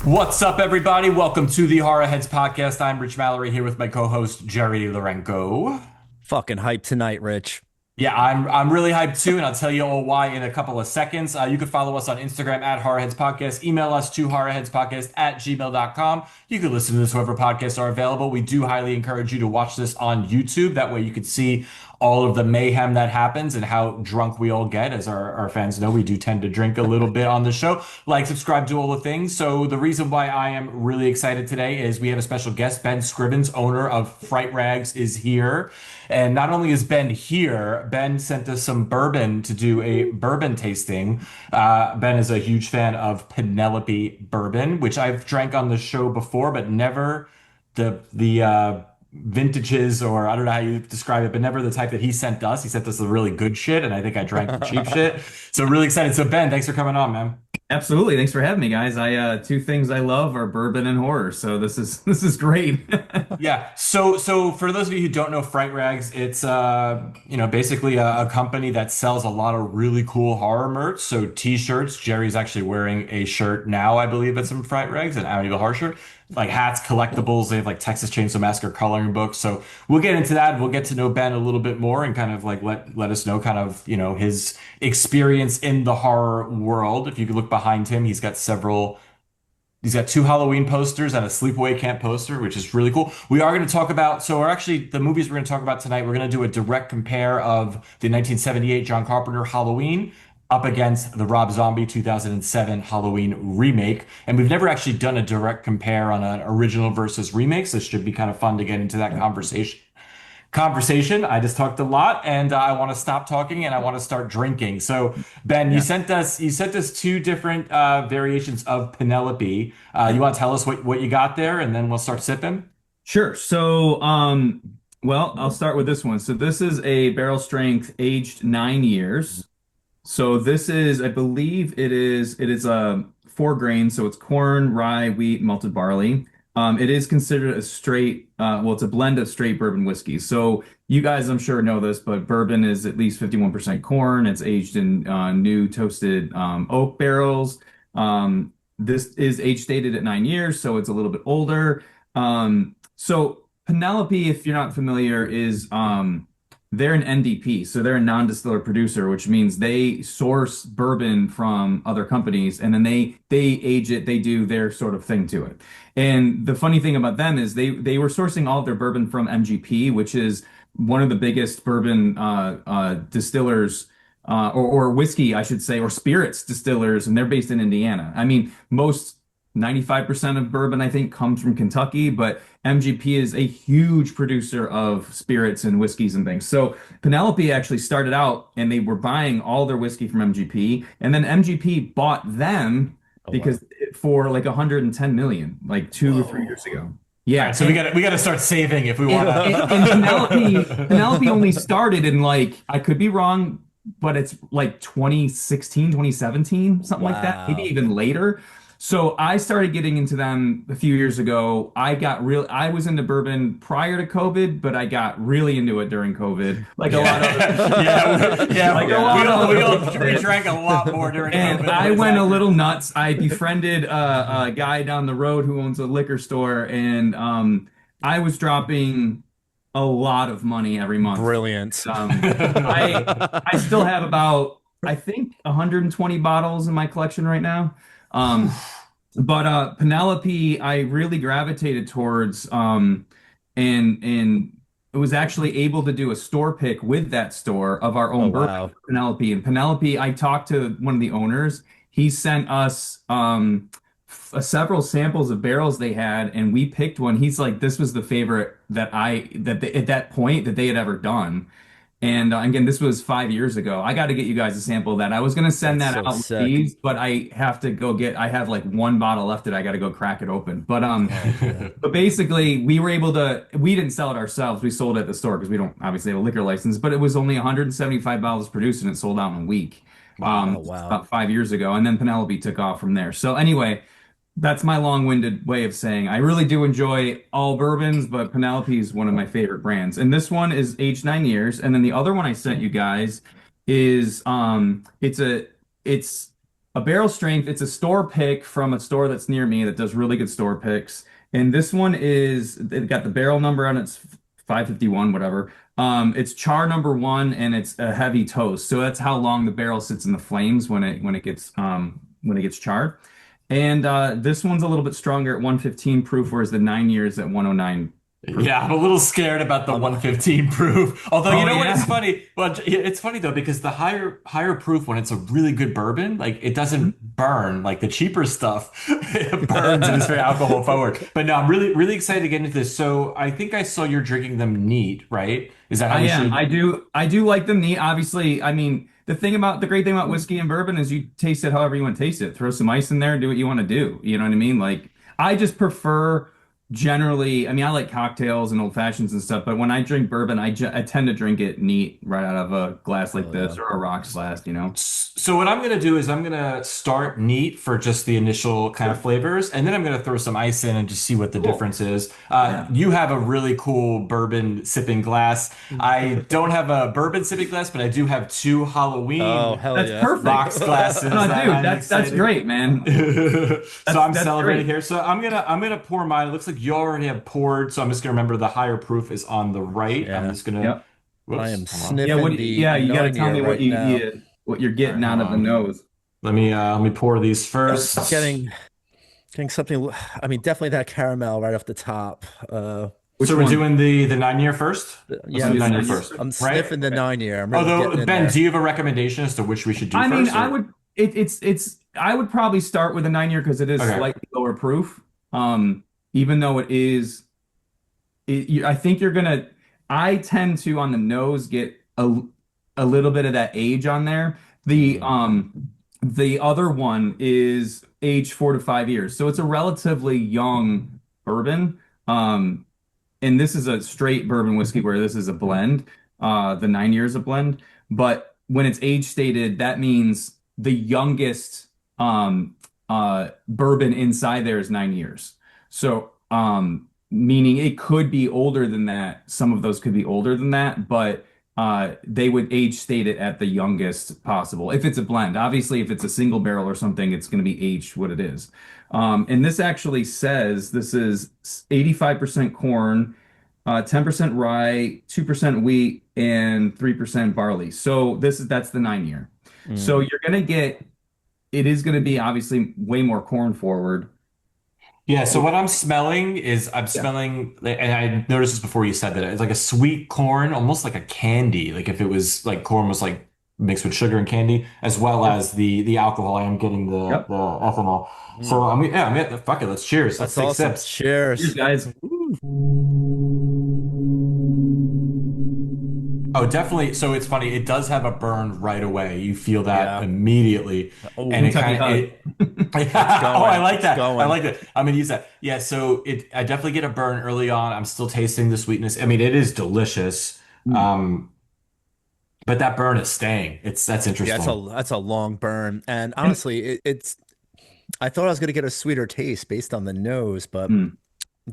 What's up, everybody? Welcome to the Horror Heads podcast. I'm Rich Mallory here with my co-host Jerry Lorenko. Fucking hype tonight, Rich. Yeah, I'm really hyped too, and I'll tell you all why in a couple of seconds. You can follow us on Instagram at Horrorheads Podcast. Email us to horrorheadspodcast at gmail.com. You can listen to this wherever podcasts are available. We do highly encourage you to watch this on YouTube. That way you can see all of the mayhem that happens and how drunk we all get. As our fans know, we do tend to drink a little bit on the show. Like, subscribe, do all the things. So the reason why I am really excited today is we have a special guest. Ben Scrivens, owner of Fright Rags, is here. And not only is Ben here, Ben sent us some bourbon to do a bourbon tasting. Ben is a huge fan of Penelope bourbon, which I've drank on the show before, but never the vintages, or I don't know how you describe it, but never the type that he sent us. He sent us the really good shit, and I think I drank the cheap shit. So really excited. So Ben, thanks for coming on, man. Absolutely. Thanks for having me, guys. I two things I love are bourbon and horror, so this is great. Yeah. So for those of you who don't know Fright Rags, it's basically a company that sells a lot of really cool horror merch. So t-shirts. Jerry's actually wearing a shirt now, I believe it's from Fright Rags, an Amityville Horror shirt. Like hats, collectibles. They have like Texas Chainsaw Massacre coloring books. So we'll get into that. We'll get to know Ben a little bit more and kind of like let us know kind of, his experience in the horror world. If you could look behind him, he's got two Halloween posters and a sleepaway camp poster, which is really cool. We are going to talk about, the movies we're going to talk about tonight, we're going to do a direct compare of the 1978 John Carpenter Halloween up against the Rob Zombie 2007 Halloween remake. And we've never actually done a direct compare on an original versus remake, so this should be kind of fun to get into that conversation. I just talked a lot, and I want to stop talking and I want to start drinking. So Ben, you sent us two different variations of Penelope. You want to tell us what you got there, and then we'll start sipping? Sure. So, well, I'll start with this one. So this is a barrel strength aged 9 years. So this is, I believe it is 4 grains. So it's corn, rye, wheat, malted barley. It is considered a straight, it's a blend of straight bourbon whiskey. So you guys, I'm sure, know this, but bourbon is at least 51% corn. It's aged in new toasted oak barrels. This is age stated at 9 years, so it's a little bit older. So Penelope, if you're not familiar, is they're an NDP, so they're a non-distiller producer, which means they source bourbon from other companies and then they age it, they do their sort of thing to it. And the funny thing about them is they were sourcing all of their bourbon from MGP, which is one of the biggest bourbon distillers or whiskey, I should say, or spirits distillers, and they're based in Indiana. I mean, most 95% of bourbon, I think, comes from Kentucky, but MGP is a huge producer of spirits and whiskeys and things. So Penelope actually started out and they were buying all their whiskey from MGP, and then MGP bought them because for like 110 million, like 2 or 3 years ago. Yeah, right, so we got to start saving if we want to. And Penelope only started in, like, I could be wrong, but it's like 2016, 2017, something like that, maybe even later. So I started getting into them a few years ago. I was into bourbon prior to COVID, but I got really into it during COVID. Like a lot of we drank a lot more during and COVID. I went a little nuts. I befriended a guy down the road who owns a liquor store, and I was dropping a lot of money every month. Brilliant. I still have about, I think, 120 bottles in my collection right now. But Penelope, I really gravitated towards, and it was actually able to do a store pick with that store of our own bourbon. Wow. Penelope. And Penelope, I talked to one of the owners. He sent us several samples of barrels they had, and we picked one. He's like, this was the favorite at that point that they had ever done. And again, this was 5 years ago. I got to get you guys a sample of that. I was going to send that out with these, but I have to go I have like one bottle left that I got to go crack it open. But but basically we didn't sell it ourselves. We sold it at the store because we don't obviously have a liquor license, but it was only 175 bottles produced and it sold out in a week. Wow. About 5 years ago. And then Penelope took off from there. So anyway, that's my long-winded way of saying I really do enjoy all bourbons, but Penelope is one of my favorite brands. And this one is aged 9 years. And then the other one I sent you guys is it's a a barrel strength. It's a store pick from a store that's near me that does really good store picks. And this one it got the barrel number on it's 551, whatever. It's char number one, and it's a heavy toast. So that's how long the barrel sits in the flames when it gets charred. And this one's a little bit stronger at 115 proof, whereas the 9 years at 109 proof. Yeah, I'm a little scared about the 115 proof. Although you know what, yeah. it's funny. Well, it's funny though because the higher proof when it's a really good bourbon, like it doesn't burn like the cheaper stuff. It burns and it's very alcohol forward. But no, I'm really excited to get into this. So I think I saw you're drinking them neat, right? Is that how I you am. should? I do like them neat. Obviously, I mean, the great thing about whiskey and bourbon is you taste it however you want to taste it. Throw some ice in there, do what you want to do. You know what I mean? Like, I just prefer generally, I mean, I like cocktails and old fashions and stuff, but when I drink bourbon, I tend to drink it neat right out of a glass like this or a rocks glass, you know? So what I'm going to do is I'm going to start neat for just the initial kind of flavors, and then I'm going to throw some ice in and just see what the difference is. You have a really cool bourbon sipping glass. I don't have a bourbon sipping glass, but I do have two Halloween Oh, hell That's yeah. perfect. rocks glasses. No, that dude, I'm that's excited. great, man. So I'm That's celebrating great. here. So I'm gonna pour mine. It looks like you already have poured, so I'm just gonna remember the higher proof is on the right. I'm Yeah. just gonna. Yep. Whoops, I am hold on. sniffing You got to the tell me nine-year right now. what you're getting All right, out of the hold on. nose. Let me pour these first. Getting something. I mean, definitely that caramel right off the top. Which So we're one? doing the 9 year first? Let's Yeah, do the I'm 9 year sniffing- first. I'm Right? sniffing the 9 year. I'm really Although getting in Ben, there. do you have a recommendation as to which we should do I mean, first? I or- would I would probably start with a 9 year because it is Okay. slightly lower proof. Even though it is, I think you're gonna. I tend to on the nose get a little bit of that age on there. The other one is age 4 to 5 years, so it's a relatively young bourbon. And this is a straight bourbon whiskey where this is a blend. The 9 years a blend, but when it's age stated, that means the youngest bourbon inside there is 9 years. So meaning it could be older than that. Some of those could be older than that, but they would age state it at the youngest possible. If it's a blend, obviously, if it's a single barrel or something, it's going to be aged what it is. And this actually says this is 85% corn, 10% rye, 2% wheat, and 3% barley. So that's the 9 year. So you're gonna get it is gonna be obviously way more corn forward. Yeah, so what I'm smelling is I'm smelling, and I noticed this before you said that it's like a sweet corn, almost like a candy. Like if it was like corn was like mixed with sugar and candy, as well as the alcohol. I am getting the Yep. the ethanol. So fuck it, let's cheers. Let's That's take awesome. sips. Cheers, Cheers. guys. Oh, definitely. So it's funny. It does have a burn right away. You feel that Yeah. immediately, Oh, and it Kentucky kind of. going. Oh, I like It's that. going. I like that. I'm gonna use that. Yeah. So I definitely get a burn early on. I'm still tasting the sweetness. I mean, it is delicious. Um, but that burn is staying. That's Yeah, interesting. that's a long burn. And honestly, it's I thought I was gonna get a sweeter taste based on the nose, but Mm.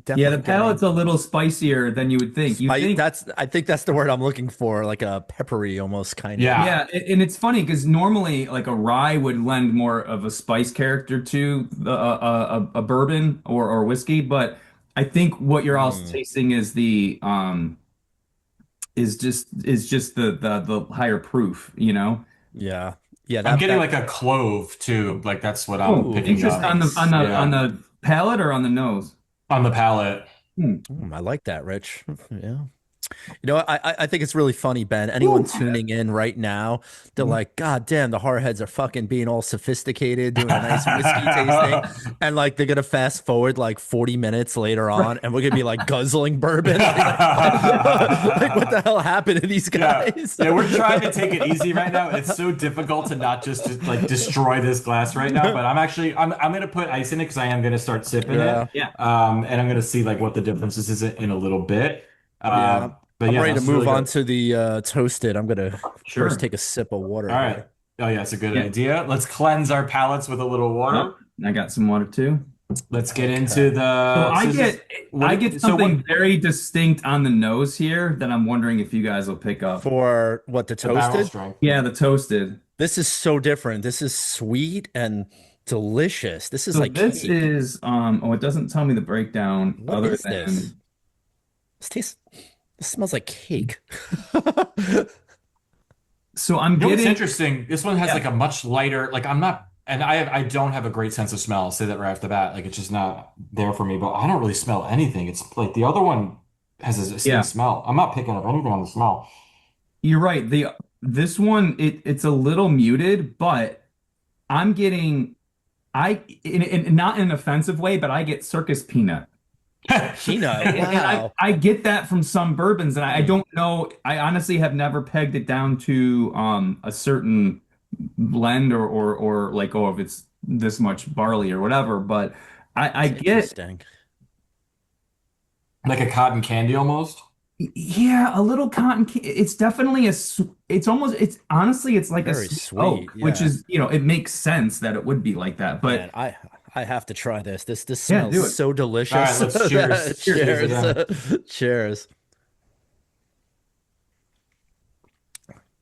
definitely Yeah, the getting palate's a little spicier than you would think. You think I think that's the word I'm looking for, like a peppery almost kind of. Yeah. and it's funny because normally, like a rye would lend more of a spice character to a bourbon or whiskey, but I think what you're also tasting is the is just the higher proof, you know. Yeah. Yeah, I'm getting that like a clove too. Like that's what I'm picking Interest up. on Yeah. the palate or on the nose. On the palate. I like that, Rich. Yeah. You know, I think it's really funny, Ben. Anyone tuning in right now, they're like, God damn, the horror heads are fucking being all sophisticated, doing a nice whiskey tasting. And like they're gonna fast forward like 40 minutes later on, and we're gonna be like guzzling bourbon. Like, what the hell happened to these guys? Yeah, we're trying to take it easy right now. It's so difficult to not just like destroy this glass right now. But I'm gonna put ice in it because I am gonna start sipping it. Yeah. And I'm gonna see like what the differences is in a little bit. Yeah. But I'm yeah, ready to that's move really on good. to the toasted. I'm gonna Sure. first take a sip of water. All right. here. Oh yeah, it's a good Yeah. idea. Let's cleanse our palates with a little water. I got some water too. Let's get into the. So I this is- what- I get so what- something very distinct on the nose here that I'm wondering if you guys will pick up. For what, the the barrel toasted? strength. Yeah, the toasted. This is so different. This is sweet and delicious. This is So like this cake. is oh, it doesn't tell me the breakdown What other is this? than This tastes, this smells like cake. so I'm You know what's getting interesting? This one has yeah. like a much lighter, like I'm not, and I don't have a great sense of smell. I'll say that right off the bat. Like it's just not there for me, but I don't really smell anything. It's like the other one has a distinct Yeah, smell. I'm not picking up anything on the smell. you're right. The this one it's a little muted, but I'm getting in not in an offensive way, but I get circus peanut. Peanut. And Wow. I get that from some bourbons, and I Hmm. don't know. I honestly have never pegged it down to a certain blend or like, oh, if it's this much barley or whatever. But I That's get, interesting. Like a cotton candy almost. yeah, a little it's definitely it's almost, it's honestly, it's like a Very sweet sweet. oak, which Yeah. is, it makes sense that it would be like that. But Man, I have to try this. This yeah, smells do it. so All right, delicious. let's cheers. Cheers. Cheers Cheers. again. Cheers.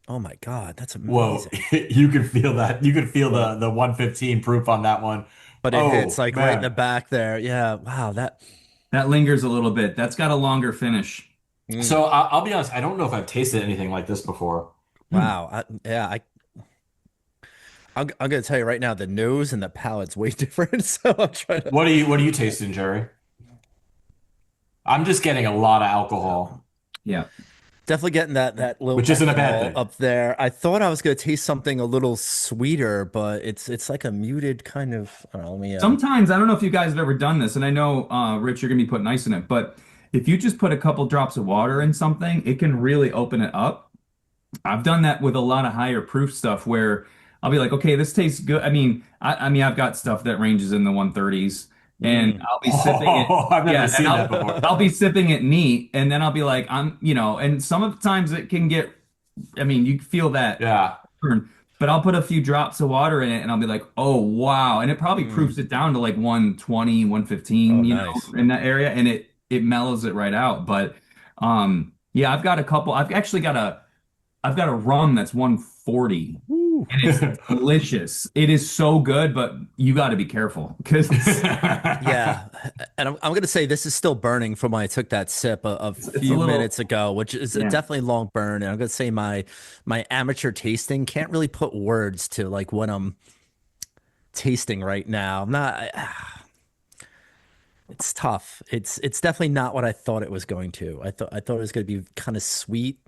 Oh my God, that's Whoa, amazing. you can feel that. You can feel But the 115 proof on that one. but it hits Oh like right in the man. back there. Yeah. Wow. That. That lingers a little bit. That's got a longer finish. Mm, So I'll be honest, I don't know if I've tasted anything like this before. Hmm. wow. Yeah. I'm gonna tell you right now, the nose and the palate's way different. So I'm trying to. What are you tasting, Jerry? I'm just getting a lot of alcohol, Yeah. Definitely getting that little which isn't a bad ethanol thing. up there. I thought I was gonna taste something a little sweeter, but it's like a muted kind of. I don't know, let me Sometimes, I don't know if you guys have ever done this, and I know, Rich, you're gonna be putting ice in it, but if you just put a couple drops of water in something, it can really open it up. I've done that with a lot of higher proof stuff where I'll be like, okay, this tastes good. I mean, I've got stuff that ranges in the 130s, and mm, I'll be sipping it. Oh, I've never Yeah, and seen that before. I'll be sipping it neat, and then I'll be like, and some of the times it can get, I mean, you feel that Yeah. burn, but I'll put a few drops of water in it, and I'll be like, oh wow, and it probably mm. proofs it down to like 120, Oh, 115, nice. in that area, and it mellows it right out. But yeah, I've got a couple. I've got a rum that's 140 Woo. and it's delicious. It is so good, but you got to be careful because Yeah, and I'm gonna say this is still burning from when I took that sip a it's a few little, minutes ago, which is a yeah. definitely long burn. And I'm gonna say my amateur tasting can't really put words to like what I'm tasting right now. I'm not. It's tough. It's definitely not what I thought it was going to. I thought it was gonna be kind of sweet,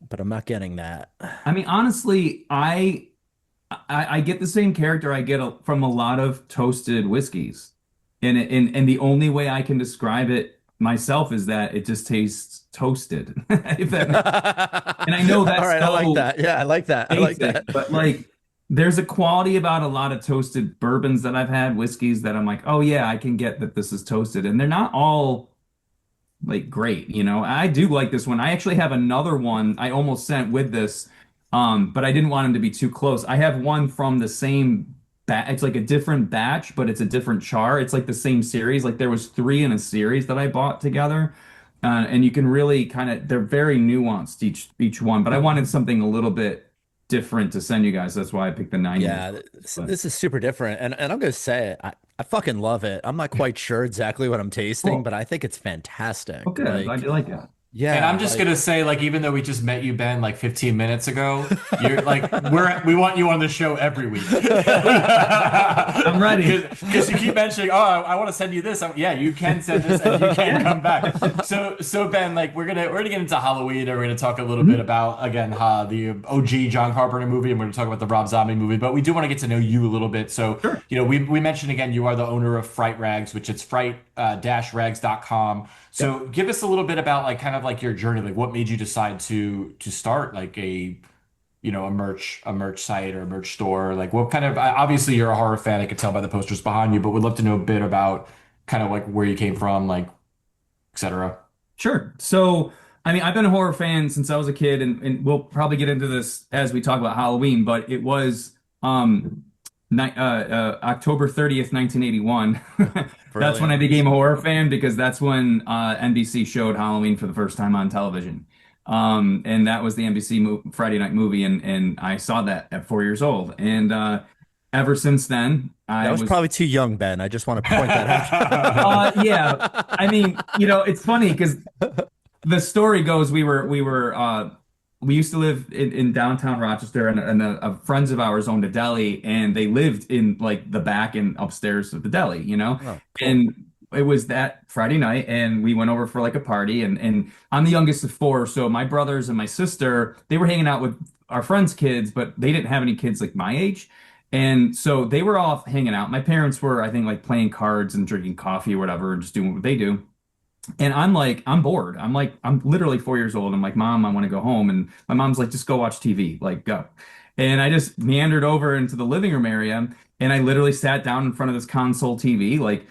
but I'm not getting that. I mean, honestly, I get the same character I get from a lot of toasted whiskeys, and the only way I can describe it myself is that it just tastes toasted. If that makes, and I know All that's right, I like so that. Yeah, I like that. I like basic, that. but like there's a quality about a lot of toasted bourbons that I've had, whiskeys that I'm like, oh yeah, I can get that this is toasted, and they're not all like great. I do like this one. I actually have another one I almost sent with this, but I didn't want them to be too close. I have one from the same batch. It's like a different batch, but it's a different char. It's like the same series. Like there was three in a series that I bought together. And you can really they're very nuanced each one, but I wanted something a little bit different to send you guys. That's why I picked the 9 years. Yeah, But this is super different, and I'm gonna say it. I fucking love it. I'm not quite sure exactly what I'm tasting, cool. but I think it's fantastic. Okay, I'm glad Like, you like it. And I'm yeah, just like gonna say, like, even though we just met you, Ben, like 15 minutes ago, you're like, we want you on the show every week. I'm ready. Because you keep mentioning, oh, I want to send you this. Yeah, you can send this and you can come back. So Ben, like, we're gonna get into Halloween and we're gonna talk a little bit Mhm. about again the OG John Carpenter movie, and we're gonna talk about the Rob Zombie movie. But we do want to get to know you a little bit. So Sure. we mentioned again, you are the owner of Fright Rags, which it's fright-rags.com. So give us a little bit about like kind of like your journey, like what made you decide to start like a merch site or a merch store? Like what kind of obviously you're a horror fan, I could tell by the posters behind you, but would love to know a bit about kind of like where you came from, like etc. Sure. So, I mean, I've been a horror fan since I was a kid, and we'll probably get into this as we talk about Halloween, but it was October 30th, 1981. That's when I brilliant. became a horror fan because that's when NBC showed Halloween for the first time on television. And that was the NBC Friday night movie, and I saw that at 4 years old, and ever since then That I was was probably too young, Ben. I just want to point that yeah. I out. mean, it's funny because the story goes we used to live in downtown Rochester, and friends of ours owned a deli, and they lived in like the back and upstairs of the deli, Oh, cool. and it was that Friday night, and we went over for like a party, and I'm the youngest of four, so my brothers and my sister, they were hanging out with our friends' kids, but they didn't have any kids like my age. And so they were all hanging out. My parents were, I think, like playing cards and drinking coffee or whatever, just doing what they do. And I'm like, I'm bored. I'm literally 4 years old. I'm like, Mom, I want to go home. And my mom's like, just go watch TV, like, go. And I just meandered over into the living room area, and I literally sat down in front of this console TV, like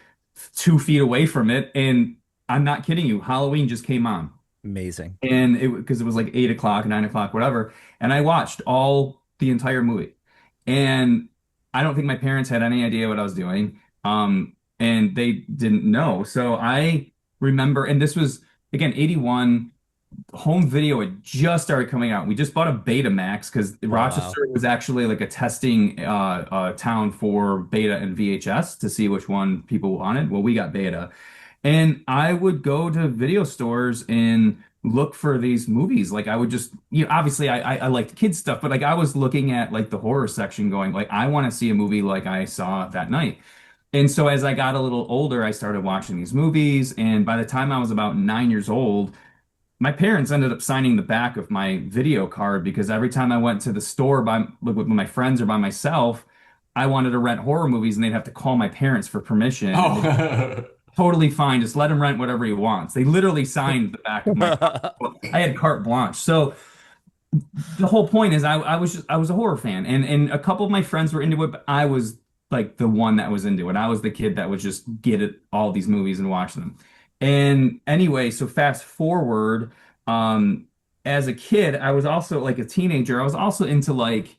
2 feet away from it. And I'm not kidding you, Halloween just came on. Amazing. And because it was like 8 o'clock, 9 o'clock, whatever. And I watched all the entire movie. And I don't think my parents had any idea what I was doing. And they didn't know. So I remember, and this was again 81, home video had just started coming out. We just bought a Betamax because Oh, wow. Rochester was actually like a testing town for Beta and VHS to see which one people wanted. Well, we got Beta. And I would go to video stores and look for these movies. Like I would just, obviously I liked kids stuff, but like I was looking at like the horror section going like, I want to see a movie like I saw that night. And so as I got a little older, I started watching these movies. And by the time I was about 9 years old, my parents ended up signing the back of my video card because every time I went to the store with my friends or by myself, I wanted to rent horror movies and they'd have to call my parents for permission. And they Oh. totally fine. Just let him rent whatever he wants. They literally signed the back of my card. I had carte blanche. So the whole point is I was a horror fan, and a couple of my friends were into it, but I was like the one that was into it. I was the kid that would just get it all these movies and watch them. And anyway, so fast forward, as a kid, I was also like a teenager, I was also into like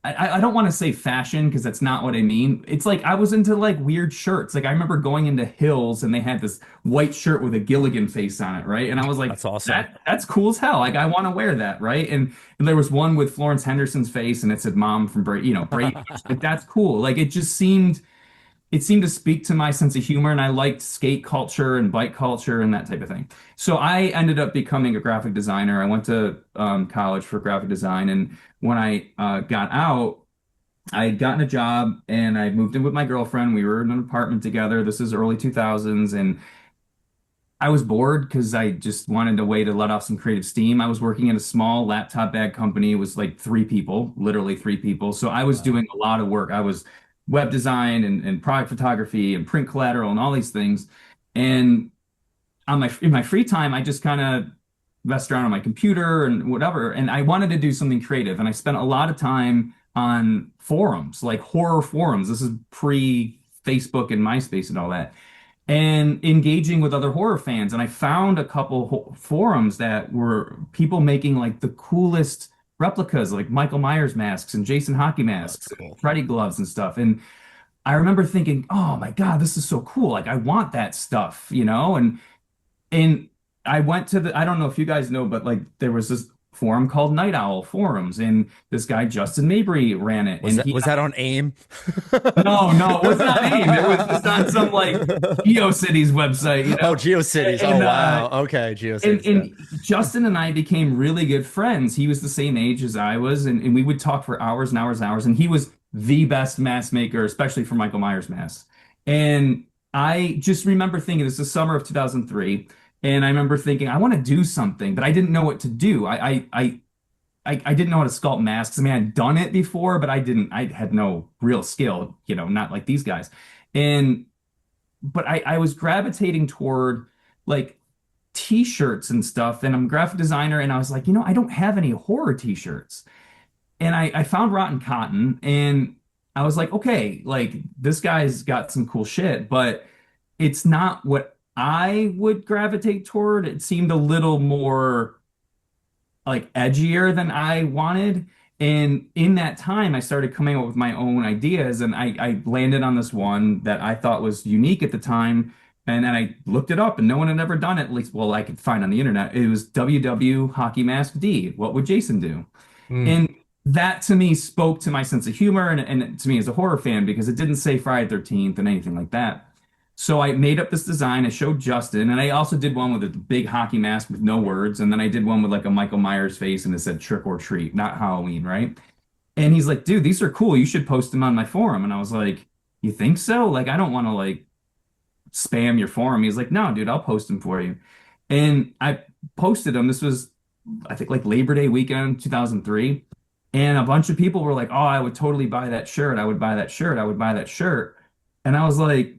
I don't want to say fashion because that's not what I mean. It's like I was into like weird shirts. Like I remember going into Hills and they had this white shirt with a Gilligan face on it, right? And I was like, That's awesome. that's cool as hell. Like I want to wear that, right? And there was one with Florence Henderson's face and it said "Mom" from Brady. Like that's cool. Like it seemed to speak to my sense of humor, and I liked skate culture and bike culture and that type of thing. So I ended up becoming a graphic designer. I went to college for graphic design, and when I got out, I had gotten a job and I moved in with my girlfriend. We were in an apartment together. This is early 2000s, and I was bored because I just wanted a way to let off some creative steam. I was working in a small laptop bag company. It was like 3 people, literally 3 people. So I was Wow. doing a lot of work. I was web design and product photography and print collateral and all these things. And in my free time, I just kind of messed around on my computer and whatever. And I wanted to do something creative. And I spent a lot of time on forums, like horror forums. This is pre Facebook and MySpace and all that, and engaging with other horror fans. And I found a couple forums that were people making like the coolest replicas, like Michael Myers masks and Jason hockey Oh, that's masks, and cool. Freddy gloves and stuff. And I remember thinking, oh my God, this is so cool. Like I want that stuff, and I went to I don't know if you guys know, but like there was this forum called Night Owl Forums, and this guy Justin Mabry ran it, Was and that he was that on AIM? no, it wasn't on AIM. It was just on some like GeoCities website. Oh, GeoCities. Oh, And wow. Okay, and GeoCities. Yeah. and Justin and I became really good friends. He was the same age as I was, and we would talk for hours and hours and hours. And he was the best mask maker, especially for Michael Myers masks. And I just remember thinking, this is the summer of 2003, and I remember thinking, I want to do something, but I didn't know what to do. I didn't know how to sculpt masks. I mean, I'd done it before, but I had no real skill, not like these guys. And but I was gravitating toward like t-shirts and stuff, and I'm a graphic designer, and I was like, I don't have any horror t-shirts. And I found Rotten Cotton, and I was like, okay, like this guy's got some cool shit, but it's not what I would gravitate toward. It seemed a little more like edgier than I wanted. And in that time, I started coming up with my own ideas, and I landed on this one that I thought was unique at the time. And then I looked it up and no one had ever done it, at least, well, I could find on the internet. It was WW Hockey Mask D. What would Jason do? Hmm. And that to me spoke to my sense of humor and to me as a horror fan because it didn't say Friday the 13th and anything like that. So I made up this design. I showed Justin, and I also did one with a big hockey mask with no words. And then I did one with like a Michael Myers face and it said trick or treat, not Halloween, right? And he's like, dude, these are cool. You should post them on my forum. And I was like, you think so? Like, I don't want to like spam your forum. He's like, no, dude, I'll post them for you. And I posted them. This was, I think, like Labor Day weekend, 2003. And a bunch of people were like, oh, I would totally buy that shirt. I would buy that shirt. I would buy that shirt. And I was like,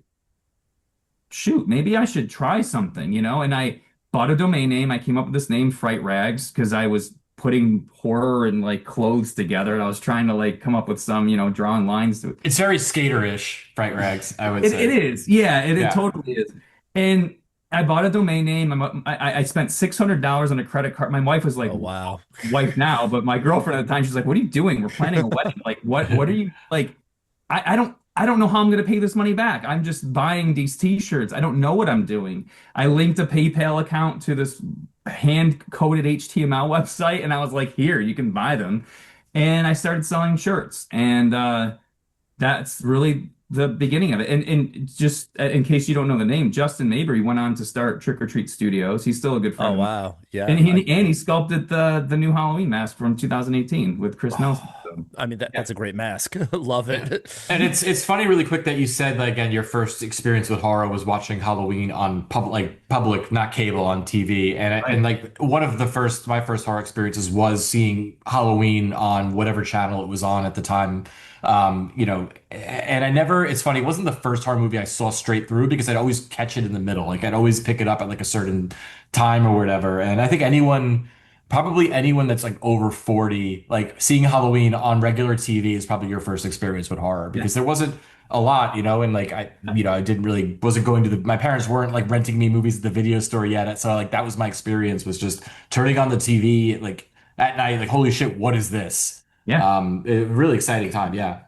shoot, maybe I should try something, you know? And I bought a domain name. I came up with this name, Fright Rags, because I was putting horror and like clothes together. And I was trying to like come up with some, drawing lines to it. It's very skater-ish, Fright Rags, I would It say. is. Yeah, it Yeah. totally is. And I bought a domain name. I spent $600 on a credit card. My wife was like, Oh wow. wife now, but my girlfriend at the time, she's like, what are you doing? We're planning a wedding. Like, what are you like? I don't know how I'm gonna pay this money back. I'm just buying these t-shirts. I don't know what I'm doing. I linked a PayPal account to this hand-coded HTML website, and I was like, here, you can buy them. And I started selling shirts. And that's really the beginning of it. And just in case you don't know the name, Justin Mabry went on to start Trick or Treat Studios. He's still a good Oh friend of mine. wow. And Yeah. he sculpted the new Halloween mask from 2018 with Chris Nelson. So, I mean yeah. that's a great mask. Love Yeah. it. And it's funny really quick that you said like again your first experience with horror was watching Halloween on public not cable on TV and Right. like one of the first my first horror experiences was seeing Halloween on whatever channel it was on at the time. And I never it's funny it wasn't the first horror movie I saw straight through because I'd always catch it in the middle like I'd always pick it up at like a certain time or whatever and I think probably anyone that's like over 40, like seeing Halloween on regular TV is probably your first experience with horror Yeah. because there wasn't a lot, and like I didn't really wasn't going to my parents weren't like renting me movies at the video store yet. So like that was my experience was just turning on the TV like at night, like holy shit, what is this? Yeah. Really exciting time, yeah.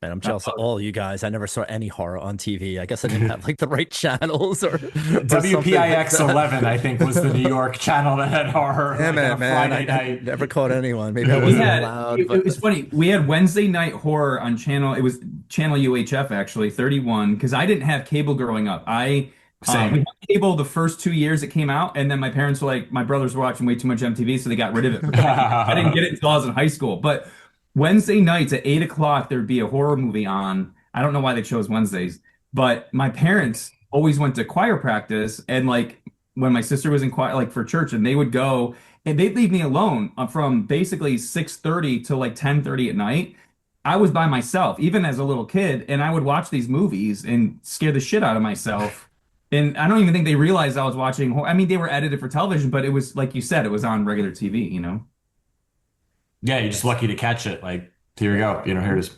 Man, I'm Uh, jealous of all you guys. I never saw any horror on TV. I guess I didn't have like the right channels or something like WPIX that. 11, I think, was the New York channel that had horror Damn like on it, a man. Friday I night. never caught anyone. Maybe I We wasn't had allowed, it but was funny. We had Wednesday night horror on channel. It was channel UHF actually, 31, because I didn't have cable growing up. We Same. had cable the first 2 years it came out, and then my parents were like, my brothers were watching way too much MTV, so they got rid of it. I didn't get it until I was in high school. But Wednesday nights at 8 o'clock, there'd be a horror movie on. I don't know why they chose Wednesdays, but my parents always went to choir practice, and like when my sister was in choir, like for church, and they would go and they'd leave me alone from basically 6:30 to like 10:30 at night. I was by myself, even as a little kid, and I would watch these movies and scare the shit out of myself. And I don't even think they realized I was watching. I mean, they were edited for television, but it was like you said, it was on regular TV, you know? Yeah, you're just lucky to catch it. Like, here you go. Here it is.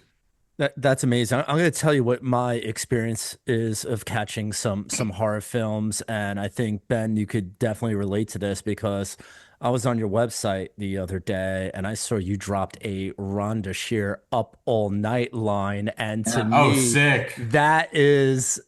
that's amazing. I'm going to tell you what my experience is of catching some horror films, and I think Ben, you could definitely relate to this because I was on your website the other day and I saw you dropped a Rhonda Shear Up All Night line, and to Yeah. Oh, me, sick. that is.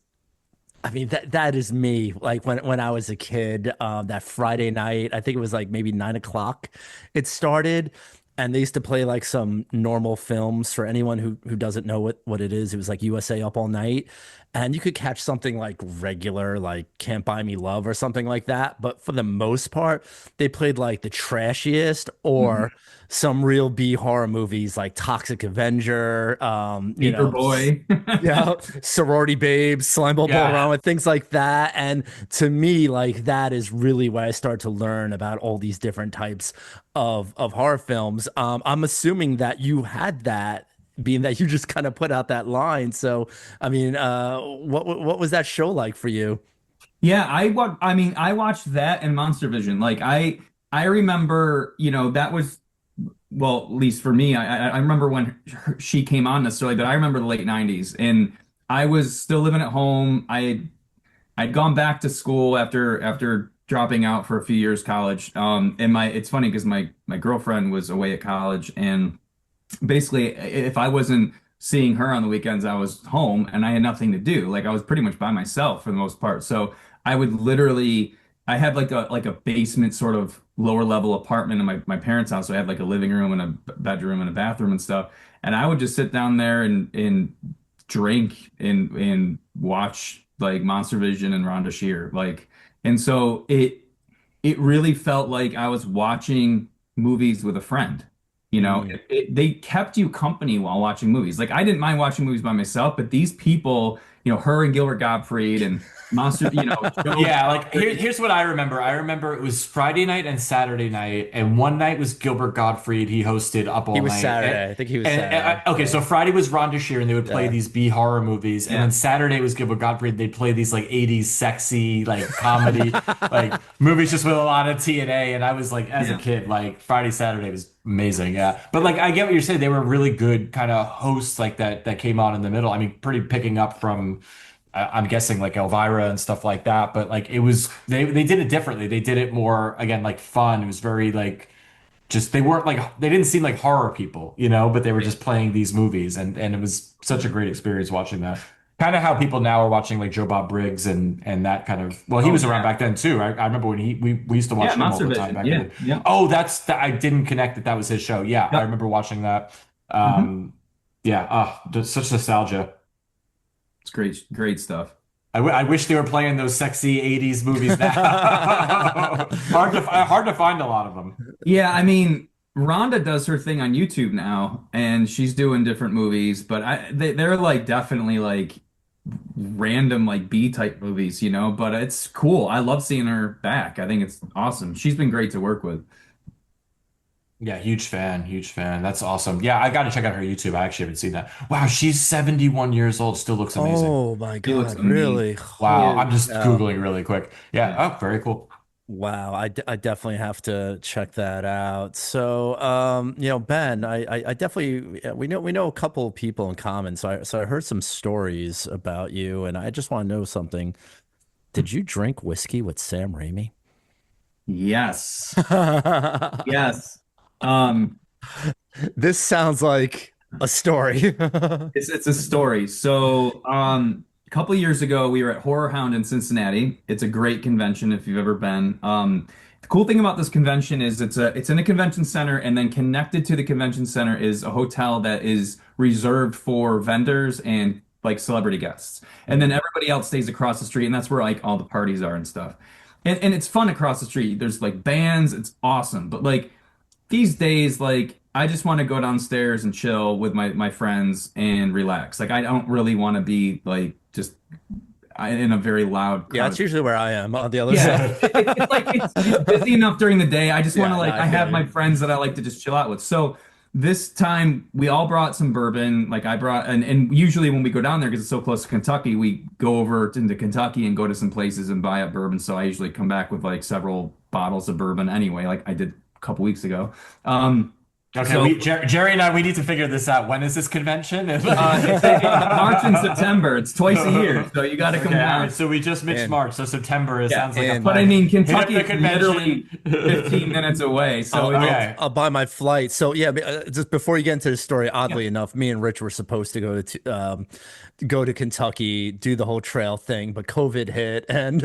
I mean that is me. Like when I was a kid, that Friday night, I think it was like maybe 9 o'clock. It started, and they used to play like some normal films for anyone who doesn't know what it is. It was like USA Up All Night, and you could catch something like regular, like Can't Buy Me Love or something like that. But for the most part, they played like the trashiest or some real B horror movies like Toxic Avenger, Paperboy. yeah, sorority babes, slimeball Yeah. ballroom, things like that. And to me, like that is really where I start to learn about all these different types of horror films. I'm assuming that you had that, being that you just kind of put out that line. So, I mean, what was that show like for you? Yeah, I mean, I watched that and Monster Vision. Like I remember, that was well, at least for me, I remember when she came on necessarily, but I remember the late 90s and I was still living at home. I'd gone back to school after dropping out for a few years college. And it's funny because my girlfriend was away at college and basically if I wasn't seeing her on the weekends. I was home and I had nothing to do. Like I was pretty much by myself for the most part. So I would literally, I had like a basement sort of lower level apartment in my parents' house. So I had like a living room and a bedroom and a bathroom and stuff. And I would just sit down there and drink and watch like Monster Vision and Rhonda Shear. Like, and so it really felt like I was watching movies with a friend. You know, Mm. they kept you company while watching movies. Like I didn't mind watching movies by myself, but these people, her and Gilbert Gottfried and Monster, Joe Yeah, like here's what I remember. I remember it was Friday night and Saturday night, and one night was Gilbert Gottfried. He hosted Up He All was Night. Saturday. I think he was Saturday. Okay, so Friday was Rhonda Shear, and they would play Yeah. these B horror movies, and Yeah. then Saturday was Gilbert Gottfried. They'd play these like '80s sexy like comedy like movies just with a lot of TNA. And I was like, as a Yeah. kid, like Friday Saturday was amazing. Yeah, but like I get what you're saying. They were really good kind of hosts like that came on in the middle. I mean, pretty picking up from. I'm guessing like Elvira and stuff like that, but like it was they did it differently. They did it more again like fun. It was very like just they weren't like they didn't seem like horror people, but they were just playing these movies and it was such a great experience watching that. Kind of how people now are watching like Joe Bob Briggs and that kind of well, he Oh, was around yeah. back then too. I remember when we used to watch Yeah, him all Monster the time Vision. back Yeah, then. yeah. Oh, I didn't connect that was his show. Yeah, I Yep. remember watching that. Mhm. Yeah, such nostalgia. It's great, great stuff. I wish they were playing those sexy 80s movies now. Hard to find a lot of them. Yeah, I mean, Rhonda does her thing on YouTube now, and she's doing different movies, but they're like definitely like random like B type movies, but it's cool. I love seeing her back. I think it's awesome. She's been great to work with. Yeah, huge fan, huge fan. That's awesome. Yeah, I got to check out her YouTube. I actually haven't seen that. Wow, she's 71 years old, still looks amazing. Oh my She looks God, amazing. really? Wow, Yeah. I'm just Yeah. Googling really quick. Yeah, Yeah. oh, very cool. Wow, I definitely have to check that out. So, Ben, I definitely yeah, we know a couple of people in common. So I heard some stories about you, and I just want to know something. Did you drink whiskey with Sam Raimi? Yes. Yes. Um, This sounds like a story. it's a story. So, a couple years ago, we were at Horror Hound in Cincinnati. It's a great convention if you've ever been. The cool thing about this convention is it's in a convention center, and then connected to the convention center is a hotel that is reserved for vendors and like celebrity guests. And then everybody else stays across the street, and that's where like all the parties are and stuff. And it's fun across the street. There's like bands, it's awesome. But like these days, like I just want to go downstairs and chill with my friends and relax. Like I don't really want to be like just in a very loud Yeah, that's crowd. usually where I am on the other Yeah, side. it's like it's busy enough during the day. I just want Yeah, to no, like I I feel have you. my friends that I like to just chill out with. So this time we all brought some bourbon. Like I brought and usually when we go down there because it's so close to Kentucky, we go over into Kentucky and go to some places and buy up bourbon. So I usually come back with like several bottles of bourbon anyway, like I did a couple weeks ago. Okay, So Jerry and I, we need to figure this out. When is this convention? it's March and September. It's twice a year, so you got to come Okay, all down. right, so we just missed And- March, so September it Yeah, sounds like a and- But I plan. mean, Hit up Kentucky the is convention. literally 15 minutes away, so I'll, it's- Okay. I'll buy my flight. So yeah, just before you get into the story, oddly enough, me and Rich were supposed to go to Kentucky, do the whole trail thing, but COVID hit, and,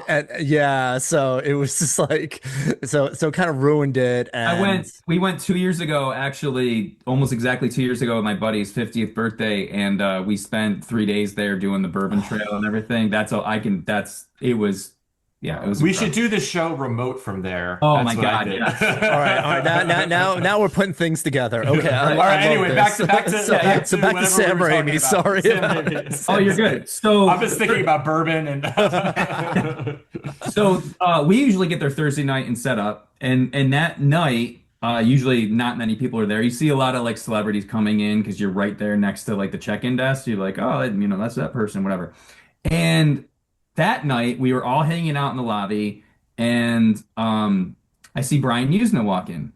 and yeah, so it was just like so kind of ruined it. And we went 2 years ago, actually, almost exactly 2 years ago, with my buddy's 50th birthday, and we spent 3 days there doing the Bourbon Trail and everything. That's all I can. It was, yeah, it was. We incredible. should do the show remote from there. Oh That's my what I God, did. yes. all right, now we're putting things together. Okay, All right, anyway, back to back to whatever Sam we were talking Raimi. about. Sorry Sam about Raimi. Oh, you're good. So I'm just thinking about bourbon and So we usually get there Thursday night and set up, and that night, usually not many people are there. You see a lot of like celebrities coming in because you're right there next to like the check-in desk. You're like, oh, that's that person, whatever. And that night we were all hanging out in the lobby, and I see Brian Usna walk in,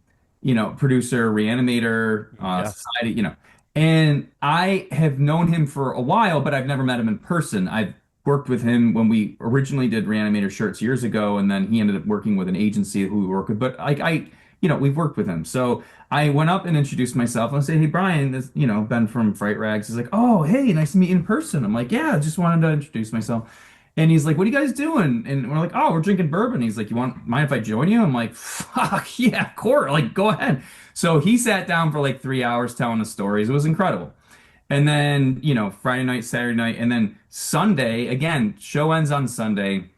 producer, reanimator, Yeah. society, and I have known him for a while, but I've never met him in person. I've worked with him when we originally did Reanimator shirts years ago, and then he ended up working with an agency who we work with. But like we've worked with him. So I went up and introduced myself and I said, "Hey, Brian, this, Ben from Fright Rags." He's like, "Oh, hey, nice to meet you in person." I'm like, "Yeah, just wanted to introduce myself." And he's like, "What are you guys doing?" And we're like, "Oh, we're drinking bourbon." He's like, Mind if I join you?" I'm like, "Fuck yeah, of course. Like, go ahead." So he sat down for like 3 hours telling us stories. It was incredible. And then, Friday night, Saturday night, and then Sunday, again, show ends on Sunday.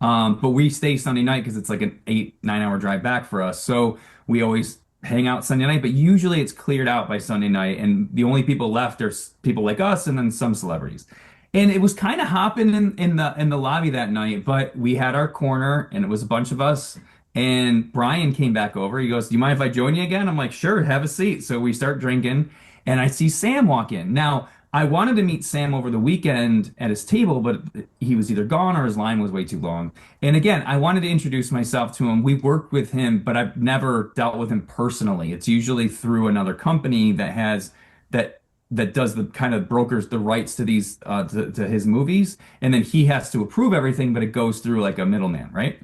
But we stay Sunday night because it's like an 8, 9 hour drive back for us. So we always hang out Sunday night, but usually it's cleared out by Sunday night. And the only people left are people like us and then some celebrities. And it was kind of hopping in the lobby that night, but we had our corner and it was a bunch of us. And Brian came back over. He goes, "Do you mind if I join you again?" I'm like, "Sure, have a seat." So we start drinking, and I see Sam walk in. Now, I wanted to meet Sam over the weekend at his table, but he was either gone or his line was way too long. And again, I wanted to introduce myself to him. We've worked with him, but I've never dealt with him personally. It's usually through another company that that does the kind of brokers the rights to these to his movies, and then he has to approve everything, but it goes through like a middleman, right?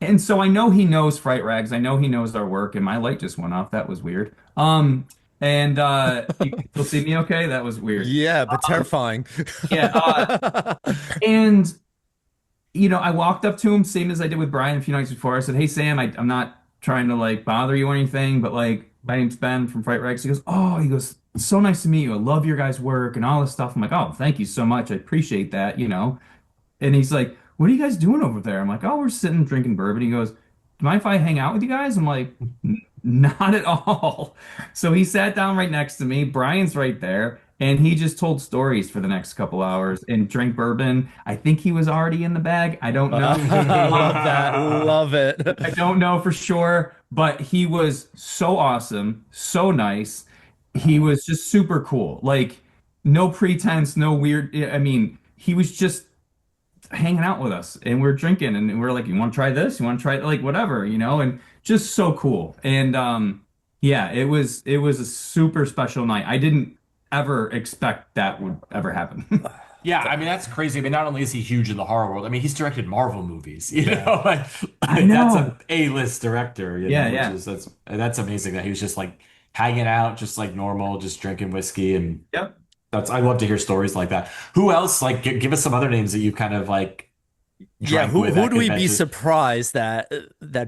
And so I know he knows Fright Rags. I know he knows our work, and my light just went off. That was weird. And you can still see me okay? That was weird. Yeah, but terrifying. Yeah, and I walked up to him, same as I did with Brian a few nights before. I said, "Hey Sam, I'm not trying to like bother you or anything, but like my name's Ben from Fright Rags." He goes, "Oh," he goes, "so nice to meet you. I love your guys' work and all this stuff." I'm like, "Oh, thank you so much. I appreciate that." And he's like, "What are you guys doing over there?" I'm like, "Oh, we're sitting drinking bourbon." He goes, "Do you mind if I hang out with you guys?" I'm like, Not at all." So he sat down right next to me. Brian's right there. And he just told stories for the next couple hours and drank bourbon. I think he was already in the bag. I don't know. Love that. Love I it. don't know for sure, but he was so awesome, so nice. He was just super cool. Like, no pretense, no weird. I mean, he was just hanging out with us and we're drinking and we're like, "You want to try this? You want to try it?" Like, whatever, and just so cool. And yeah, it was a super special night. I didn't ever expect that would ever happen. Yeah, I mean that's crazy. I mean, not only is he huge in the horror world, I mean he's directed Marvel movies. Yeah. I That's know. a A-list director. Yeah, Which yeah. is that's amazing that he was just like hanging out, just like normal, just drinking whiskey, and Yep. that's I love to hear stories like that. Who else? Like, give us some other names that you kind of like Yeah, drank who with at would we be conventions. surprised that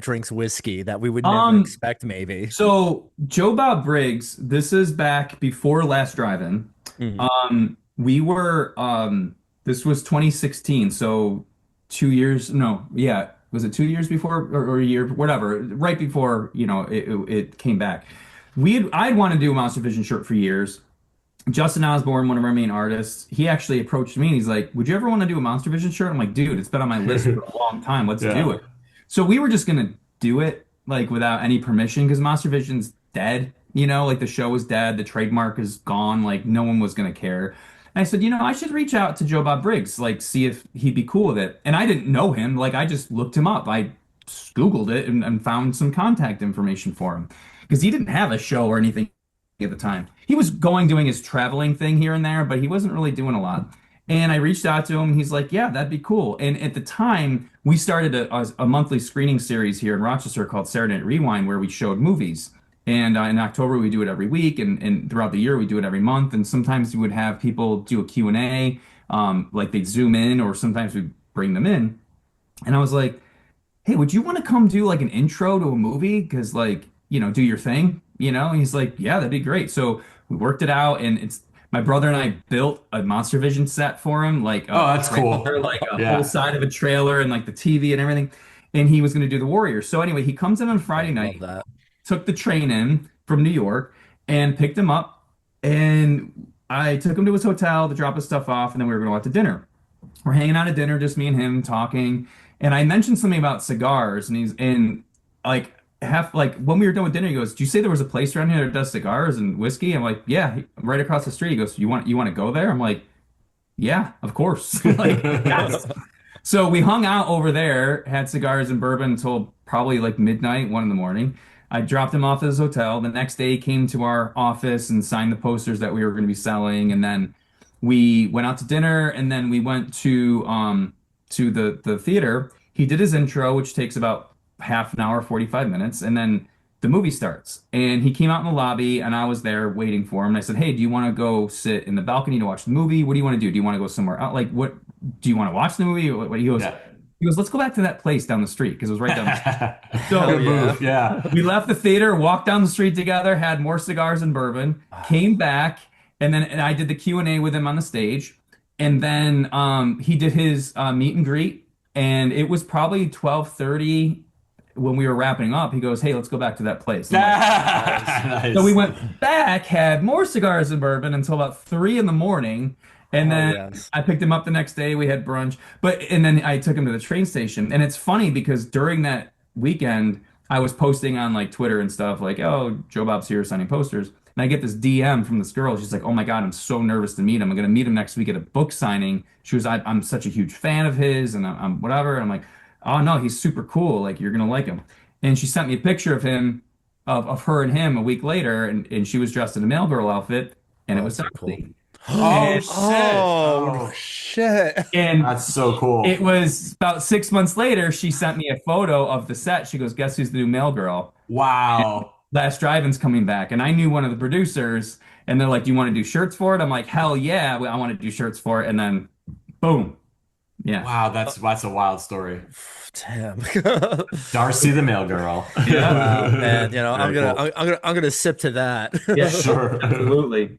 drinks whiskey that we would never Um, expect maybe? so Joe Bob Briggs, this is back before Last Drive-In. Mhm. We were this was 2016, so 2 years, no, yeah, was it 2 years before or a year, whatever, right before, it came back. I'd wanted to do a Monster Vision shirt for years. Justin Osborne, one of our main artists, he actually approached me and he's like, "Would you ever want to do a Monster Vision shirt?" I'm like, "Dude, it's been on my list for a long time. Let's do Yeah. it." So we were just gonna do it like without any permission because Monster Vision's dead. Like the show is dead, the trademark is gone, like no one was gonna care. And I said, I should reach out to Joe Bob Briggs, like see if he'd be cool with it. And I didn't know him, like I just looked him up. I Googled it and found some contact information for him because he didn't have a show or anything at the time. He was doing his traveling thing here and there, but he wasn't really doing a lot. And I reached out to him. He's like, "Yeah, that'd be cool." And at the time, we started a monthly screening series here in Rochester called Saturday Night Rewind, where we showed movies. And in October, we do it every week. And throughout the year, we do it every month. And sometimes we would have people do a Q&A, like they'd zoom in, or sometimes we'd bring them in. And I was like, "Hey, would you want to come do like an intro to a movie? Because like, do your thing, And he's like, "Yeah, that'd be great." So we worked it out, and it's my brother and I built a Monster Vision set for him, like Oh, a that's trailer, cool. like a whole Yeah. side of a trailer, and like the TV and everything. And he was going to do the Warriors. So anyway, he comes in on Friday Love night, that. took the train in from New York, and picked him up. And I took him to his hotel to drop his stuff off, and then we were going to out to dinner. We're hanging out at dinner, just me and him talking. And I mentioned something about cigars, and he's in like half like when we were done with dinner, he goes, "Do you say there was a place around here that does cigars and whiskey?" I'm like, "Yeah, right across the street." He goes, "You want to go there?" I'm like, "Yeah, of course." Like, yes. So we hung out over there, had cigars and bourbon until probably like midnight, 1 in the morning. I dropped him off at his hotel. The next day, he came to our office and signed the posters that we were going to be selling. And then we went out to dinner, and then we went to the theater. He did his intro, which takes about half an hour, 45 minutes, and then the movie starts. And he came out in the lobby, and I was there waiting for him. And I said, "Hey, do you want to go sit in the balcony to watch the movie? What do you want to do? Do you want to go somewhere out? Like, what do you want to watch the movie?" Yeah. He goes, "Let's go back to that place down the street," because it was right down the street. So Good move. Yeah. we left the theater, walked down the street together, had more cigars and bourbon, came back, and I did the Q&A with him on the stage. And then he did his meet and greet, and it was probably 12:30 when we were wrapping up. He goes, "Hey, let's go back to that place." I'm like, Nice. so we went back, had more cigars and bourbon until about 3 in the morning. And Oh then yes. I picked him up the next day. We had brunch, and then I took him to the train station. And it's funny because during that weekend, I was posting on like Twitter and stuff like, "Oh, Joe Bob's here signing posters." And I get this DM from this girl. She's like, "Oh my God, I'm so nervous to meet him. I'm going to meet him next week at a book signing." She was, "I'm such a huge fan of his and I'm whatever." And I'm like, "Oh no, he's super cool. Like, you're going to like him." And she sent me a picture of him, of her and him a week later. And she was dressed in a male girl outfit. And it Oh, was that's cool. Darcy. Oh shit. Oh Oh, shit. And that's so cool. it was about 6 months later, she sent me a photo of the set. She goes, "Guess who's the new mail girl? Wow. Last Drive-In's coming back." And I knew one of the producers, and they're like, "Do you want to do shirts for it?" I'm like, "Hell yeah, I want to do shirts for it." And then, boom. Yeah. Wow, that's a wild story. Damn. Darcy the mail girl. Yeah. Wow, man. I'm Very gonna cool. I'm gonna sip to that. Yeah, Sure. absolutely.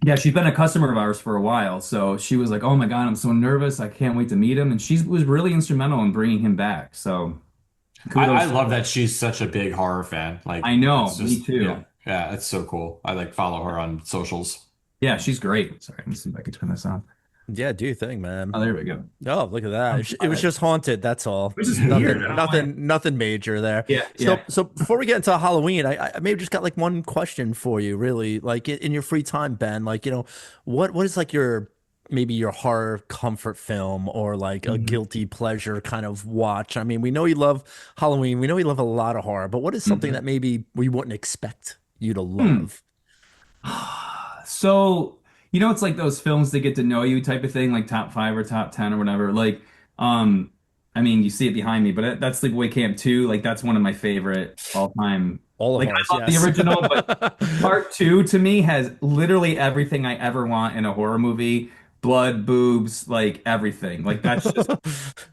Yeah, she's been a customer of ours for a while. So she was like, "Oh my God, I'm so nervous. I can't wait to meet him." And she was really instrumental in bringing him back. So I kudos. love that she's such a big horror fan. Like I know, it's me just too. yeah, it's so cool. I like follow her on socials. Yeah, she's great. Sorry, let me see if I can turn this on. Yeah, do your thing, man. Oh, there we go. Oh, look at that. It was just haunted, that's all. Which is Nothing- weird. I don't know why. Nothing major there. Yeah, So yeah. so before we get into Halloween, I maybe just got like one question for you, really. Like in your free time, Ben, like, what is like your maybe your horror comfort film or like a Mhm. guilty pleasure kind of watch? I mean, we know you love Halloween, we know you love a lot of horror, but what is something Mhm. that maybe we wouldn't expect you to Hmm. love? So, it's like those films that get to know you type of thing, like top five or top 10 or whatever. Like, um, I mean, you see it behind me, but that's Sleepaway Camp 2. Like, that's one of my favorite all time. All of Like, ours, I love the yes. original, but part two to me has literally everything I ever want in a horror movie. Blood, boobs, like everything. Like, that's just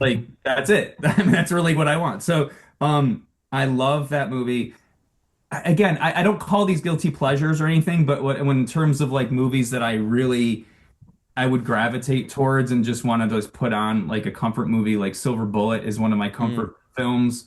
like, that's it. I mean, that's really what I want. So, I love that movie. Again, I don't call these guilty pleasures or anything, but when in terms of like movies that I would gravitate towards and just want to just put on like a comfort movie, like Silver Bullet is one of my Mm, comfort films.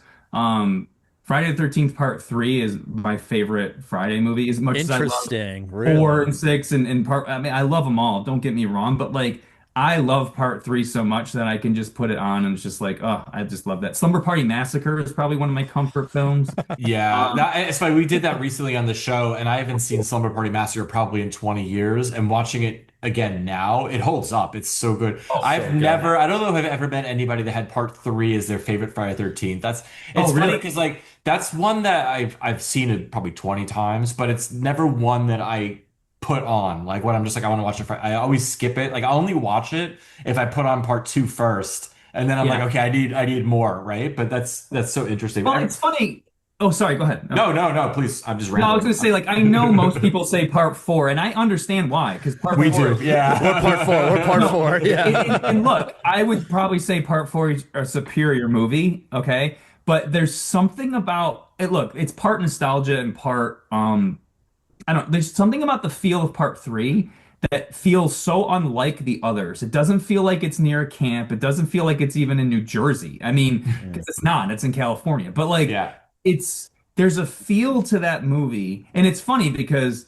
Friday the 13th Part 3 is my favorite Friday movie, as much as I love interesting, 4 really. and 6 and part. I mean, I love them all. Don't get me wrong, but like I love Part 3 so much that I can just put it on and it's just like, oh, I just love that. Slumber Party Massacre is probably one of my comfort films. Yeah, Um, it's funny. We did that recently on the show, and I haven't seen Slumber Party Massacre probably in 20 years. And watching it again now, it holds up. It's so good. oh, so I've good. never, I don't know if I've ever met anybody that had part three as their favorite Friday 13th. It's Oh, funny really? because like that's one that I've seen it probably 20 times, but it's never one that I put on. Like when I'm just like, I want to watch it. I always skip it. Like I only watch it if I put on part two first. And then I'm like, Yeah. okay, I need more, right? But that's so interesting. Well, it's funny. Oh, sorry, go ahead. No. No, please. I'm just No, I was rambling. gonna say, like, I know most people say part four, and I understand why, because part We four do, is, We're part four. We're part no, four. Yeah. and look, I would probably say part four is a superior movie, okay? But there's something about it. Look, it's part nostalgia and part I don't. There's something about the feel of part three that feels so unlike the others. It doesn't feel like it's near a camp. It doesn't feel like it's even in New Jersey. I mean, Mm. because it's not. It's in California. But like, Yeah. it's there's a feel to that movie, and it's funny because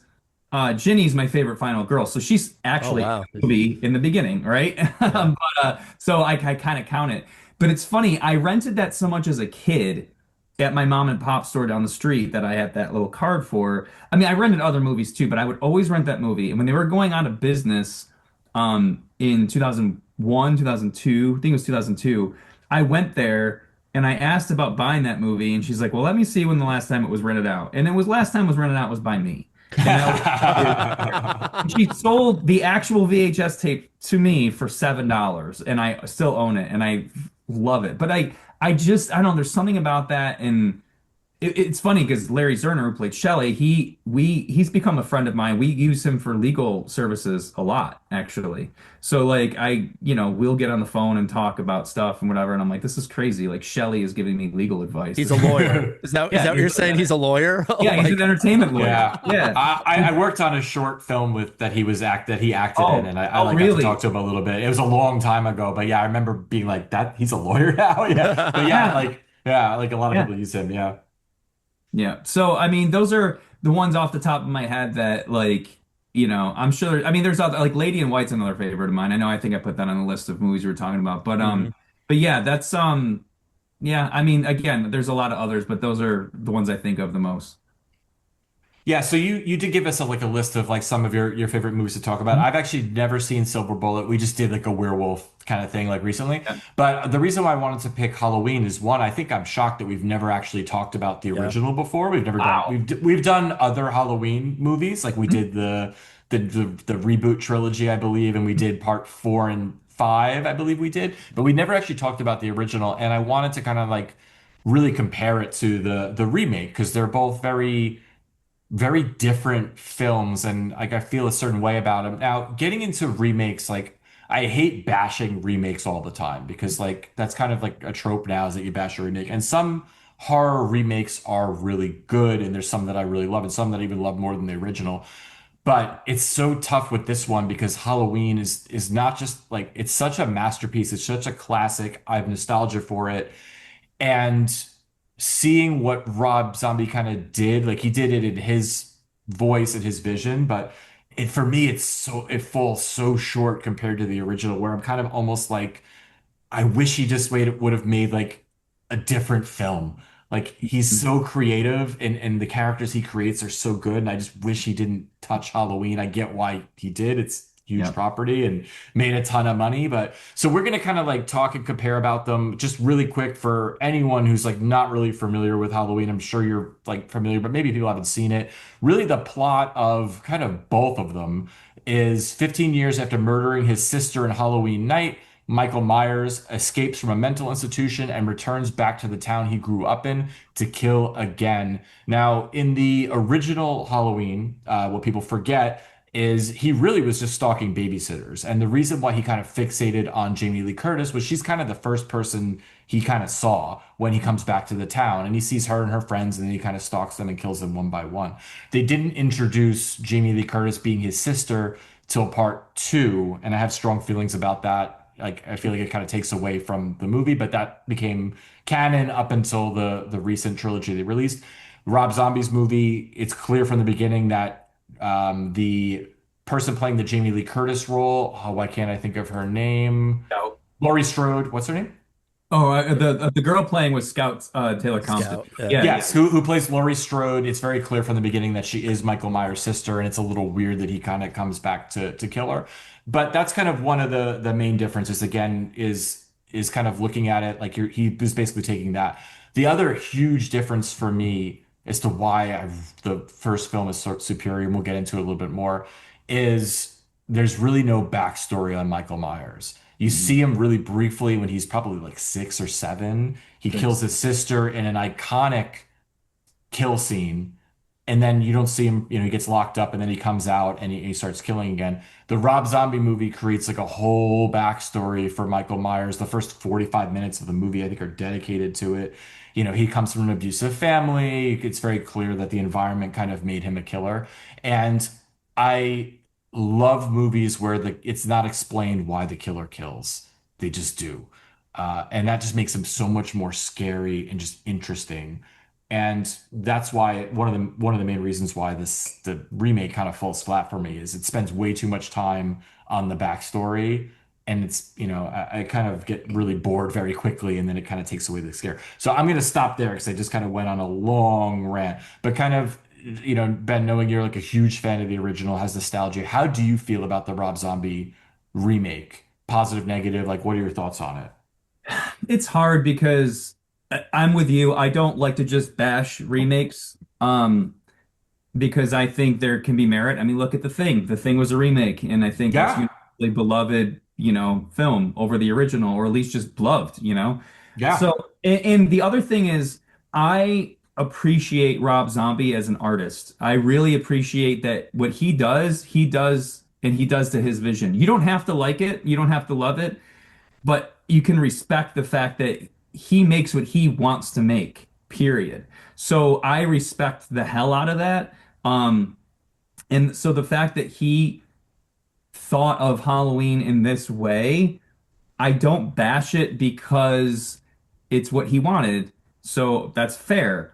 Ginny's my favorite final girl, so she's Oh actually in wow. the movie in the beginning, right? Yeah. So I kind of count it. But it's funny. I rented that so much as a kid at my mom and pop store down the street that I had that little card for. I mean, I rented other movies too, but I would always rent that movie. And when they were going out of business, in 2001, 2002, I think it was 2002, I went there and I asked about buying that movie, and she's like, "Well, let me see when the last time it was rented out." And it was last time it was rented out was by me. And she sold the actual VHS tape to me for $7, and I still own it, and I love it. But I don't know, there's something about that, and it's funny because Larry Zerner, who played Shelley, he's become a friend of mine. We use him for legal services a lot, actually. So like we'll get on the phone and talk about stuff and whatever, and I'm like, this is crazy. Like Shelley is giving me legal advice. He's This a is lawyer. Is yeah, that what you're saying? He's a lawyer? Oh yeah, he's my an God. entertainment lawyer. Yeah. Yeah. I worked on a short film with that he acted in, and I Oh, like got to talk really? to him a little bit. It was a long time ago, but yeah, I remember being like that he's a lawyer now. Yeah. But yeah, Yeah. like a lot of Yeah. people use him, yeah. Yeah. So, I mean, those are the ones off the top of my head that, like, I'm sure. I mean, there's other, like Lady in White's another favorite of mine. I know. I think I put that on the list of movies we were talking about. Mhm. But yeah, that's yeah. I mean, again, there's a lot of others, but those are the ones I think of the most. Yeah, so you did give us like a list of like some of your favorite movies to talk about. Mhm. I've actually never seen Silver Bullet. We just did like a werewolf kind of thing like recently. Yeah. But the reason why I wanted to pick Halloween is one, I think I'm shocked that we've never actually talked about the Yeah. original before. We've never done Wow. we've done other Halloween movies, like we Mhm. did the reboot trilogy, I believe, and we did part 4 and 5, I believe we did, but we never actually talked about the original. And I wanted to kind of like really compare it to the remake because they're both very different films, and like I feel a certain way about them. Now, getting into remakes, like I hate bashing remakes all the time because like that's kind of like a trope now is that you bash a remake. And some horror remakes are really good, and there's some that I really love and some that I even love more than the original. But it's so tough with this one because Halloween is not just like it's such a masterpiece, it's such a classic. I have nostalgia for it, and seeing what Rob Zombie kind of did, like he did it in his voice and his vision, but for me it falls so short compared to the original, where I'm kind of almost like I wish he just would have made like a different film. Like he's so creative, and the characters he creates are so good. And I just wish he didn't touch Halloween. I get why he did. It's huge Yeah. property and made a ton of money. But so we're gonna kind of like talk and compare about them just really quick for anyone who's like not really familiar with Halloween. I'm sure you're like familiar, but maybe people haven't seen it. Really, the plot of kind of both of them is 15 years after murdering his sister in Halloween night. Michael Myers escapes from a mental institution and returns back to the town he grew up in to kill again. Now, in the original Halloween, what people forget is he really was just stalking babysitters. And the reason why he kind of fixated on Jamie Lee Curtis was she's kind of the first person he kind of saw when he comes back to the town. And he sees her and her friends, and then he kind of stalks them and kills them one by one. They didn't introduce Jamie Lee Curtis being his sister till part 2, and I have strong feelings about that. Like I feel like it kind of takes away from the movie, but that became canon up until the recent trilogy they released. Rob Zombie's movie, it's clear from the beginning that the person playing the Jamie Lee Curtis role, oh, why can't I think of her name? Scout. Laurie Strode, what's her name? Oh, the girl playing was Scout Taylor Compton. Scout. Yeah. Yeah, Yes, yeah. who plays Laurie Strode. It's very clear from the beginning that she is Michael Myers' sister, and it's a little weird that he kind of comes back to kill her. But that's kind of one of the main differences. Again, is kind of looking at it like he was basically taking that. The other huge difference for me as to why the first film is so superior, and we'll get into it a little bit more, is there's really no backstory on Michael Myers. You Mhm. see him really briefly when he's probably like 6 or 7. He kills Six. his sister in an iconic kill scene, and then you don't see him, he gets locked up, and then he comes out and he starts killing again. The Rob Zombie movie creates like a whole backstory for Michael Myers. The first 45 minutes of the movie, I think, are dedicated to it. He comes from an abusive family. It's very clear that the environment kind of made him a killer. And I love movies where it's not explained why the killer kills. They just do. And that just makes him so much more scary and just interesting. And that's why one of the main reasons why the remake kind of falls flat for me is it spends way too much time on the backstory, and I kind of get really bored very quickly, and then it kind of takes away the scare. So I'm going to stop there because I just kind of went on a long rant. But kind of, Ben, knowing you're like a huge fan of the original, has nostalgia. How do you feel about the Rob Zombie remake? Positive, negative? Like, what are your thoughts on it? It's hard because I'm with you. I don't like to just bash remakes, because I think there can be merit. I mean, look at The Thing. The Thing was a remake, and I think it's Yeah. universally beloved, film over the original, or at least just beloved. Yeah. So, and the other thing is, I appreciate Rob Zombie as an artist. I really appreciate that what he does, and he does to his vision. You don't have to like it, you don't have to love it, but you can respect the fact that he makes what he wants to make, period. So I respect the hell out of that. And so the fact that he thought of Halloween in this way, I don't bash it because it's what he wanted. So that's fair.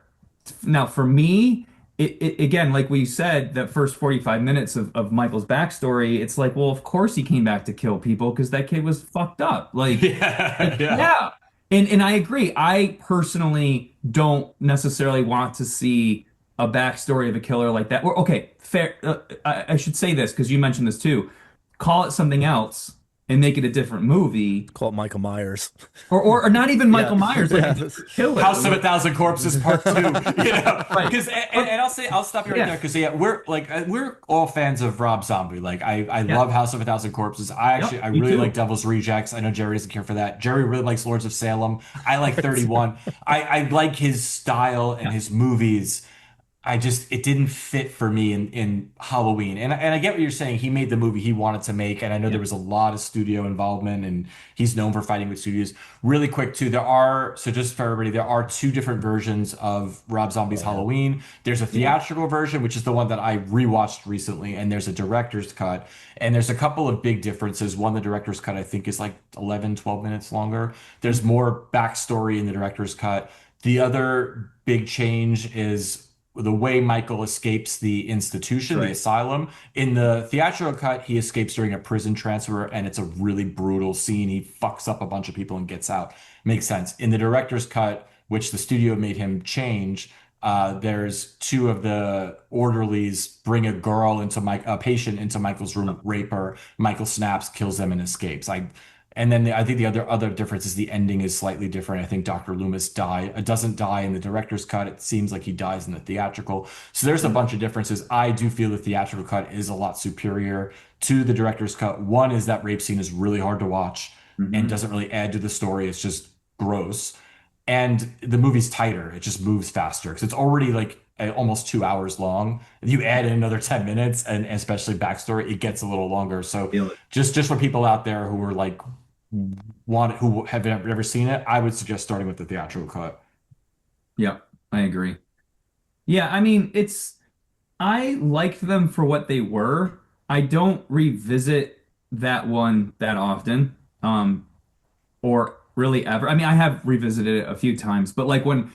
Now, for me, again, like we said, that first 45 minutes of Michael's backstory, it's like, well, of course he came back to kill people because that kid was fucked up. Yeah. Yeah. Yeah. And I agree. I personally don't necessarily want to see a backstory of a killer like that. Or okay, fair. I should say this because you mentioned this too. Call it something else and make it a different movie, Call it Michael Myers. or not even Yeah. Michael Myers, like a Yeah. different killer. House of a Thousand Corpses Part Two. Right. Because and I'll stop you right Yeah. there because yeah, we're all fans of Rob Zombie. Like I Yeah. love House of a Thousand Corpses. I Me really too. like Devil's Rejects. I know Jerry doesn't care for that. Jerry really likes Lords of Salem. I like 31. I like his style and Yeah. his movies. It didn't fit for me in Halloween. And I get what you're saying. He made the movie he wanted to make, and I know Yeah. there was a lot of studio involvement, and he's known for fighting with studios. Really quick too, so just for everybody, there are two different versions of Rob Zombie's Oh, yeah. Halloween. There's a Yeah. theatrical version, which is the one that I rewatched recently, and there's a director's cut. And there's a couple of big differences. One, the director's cut, I think, is like 11, 12 minutes longer. There's more backstory in the director's cut. The other big change is the way Michael escapes the institution, the Right. asylum. In the theatrical cut, he escapes during a prison transfer, and it's a really brutal scene. He fucks up a bunch of people and gets out. Makes sense. In the director's cut, which the studio made him change, there's two of the orderlies bring a patient into Michael's room, rape her. Michael snaps, kills them, and escapes. And then I think the other difference is the ending is slightly different. I think Dr. Loomis doesn't die in the director's cut. It seems like he dies in the theatrical. So there's a bunch of differences. I do feel the theatrical cut is a lot superior to the director's cut. One is that rape scene is really hard to watch and Mhm. doesn't really add to the story. It's just gross. And the movie's tighter. It just moves faster because it's already like almost 2 hours long. If you add in another 10 minutes and especially backstory, it gets a little longer. So Feel it. just for people out there who are like who have never seen it, I would suggest starting with the theatrical cut. Yeah, I agree. Yeah, I mean, I liked them for what they were. I don't revisit that one that often, or really ever. I mean, I have revisited it a few times, but like when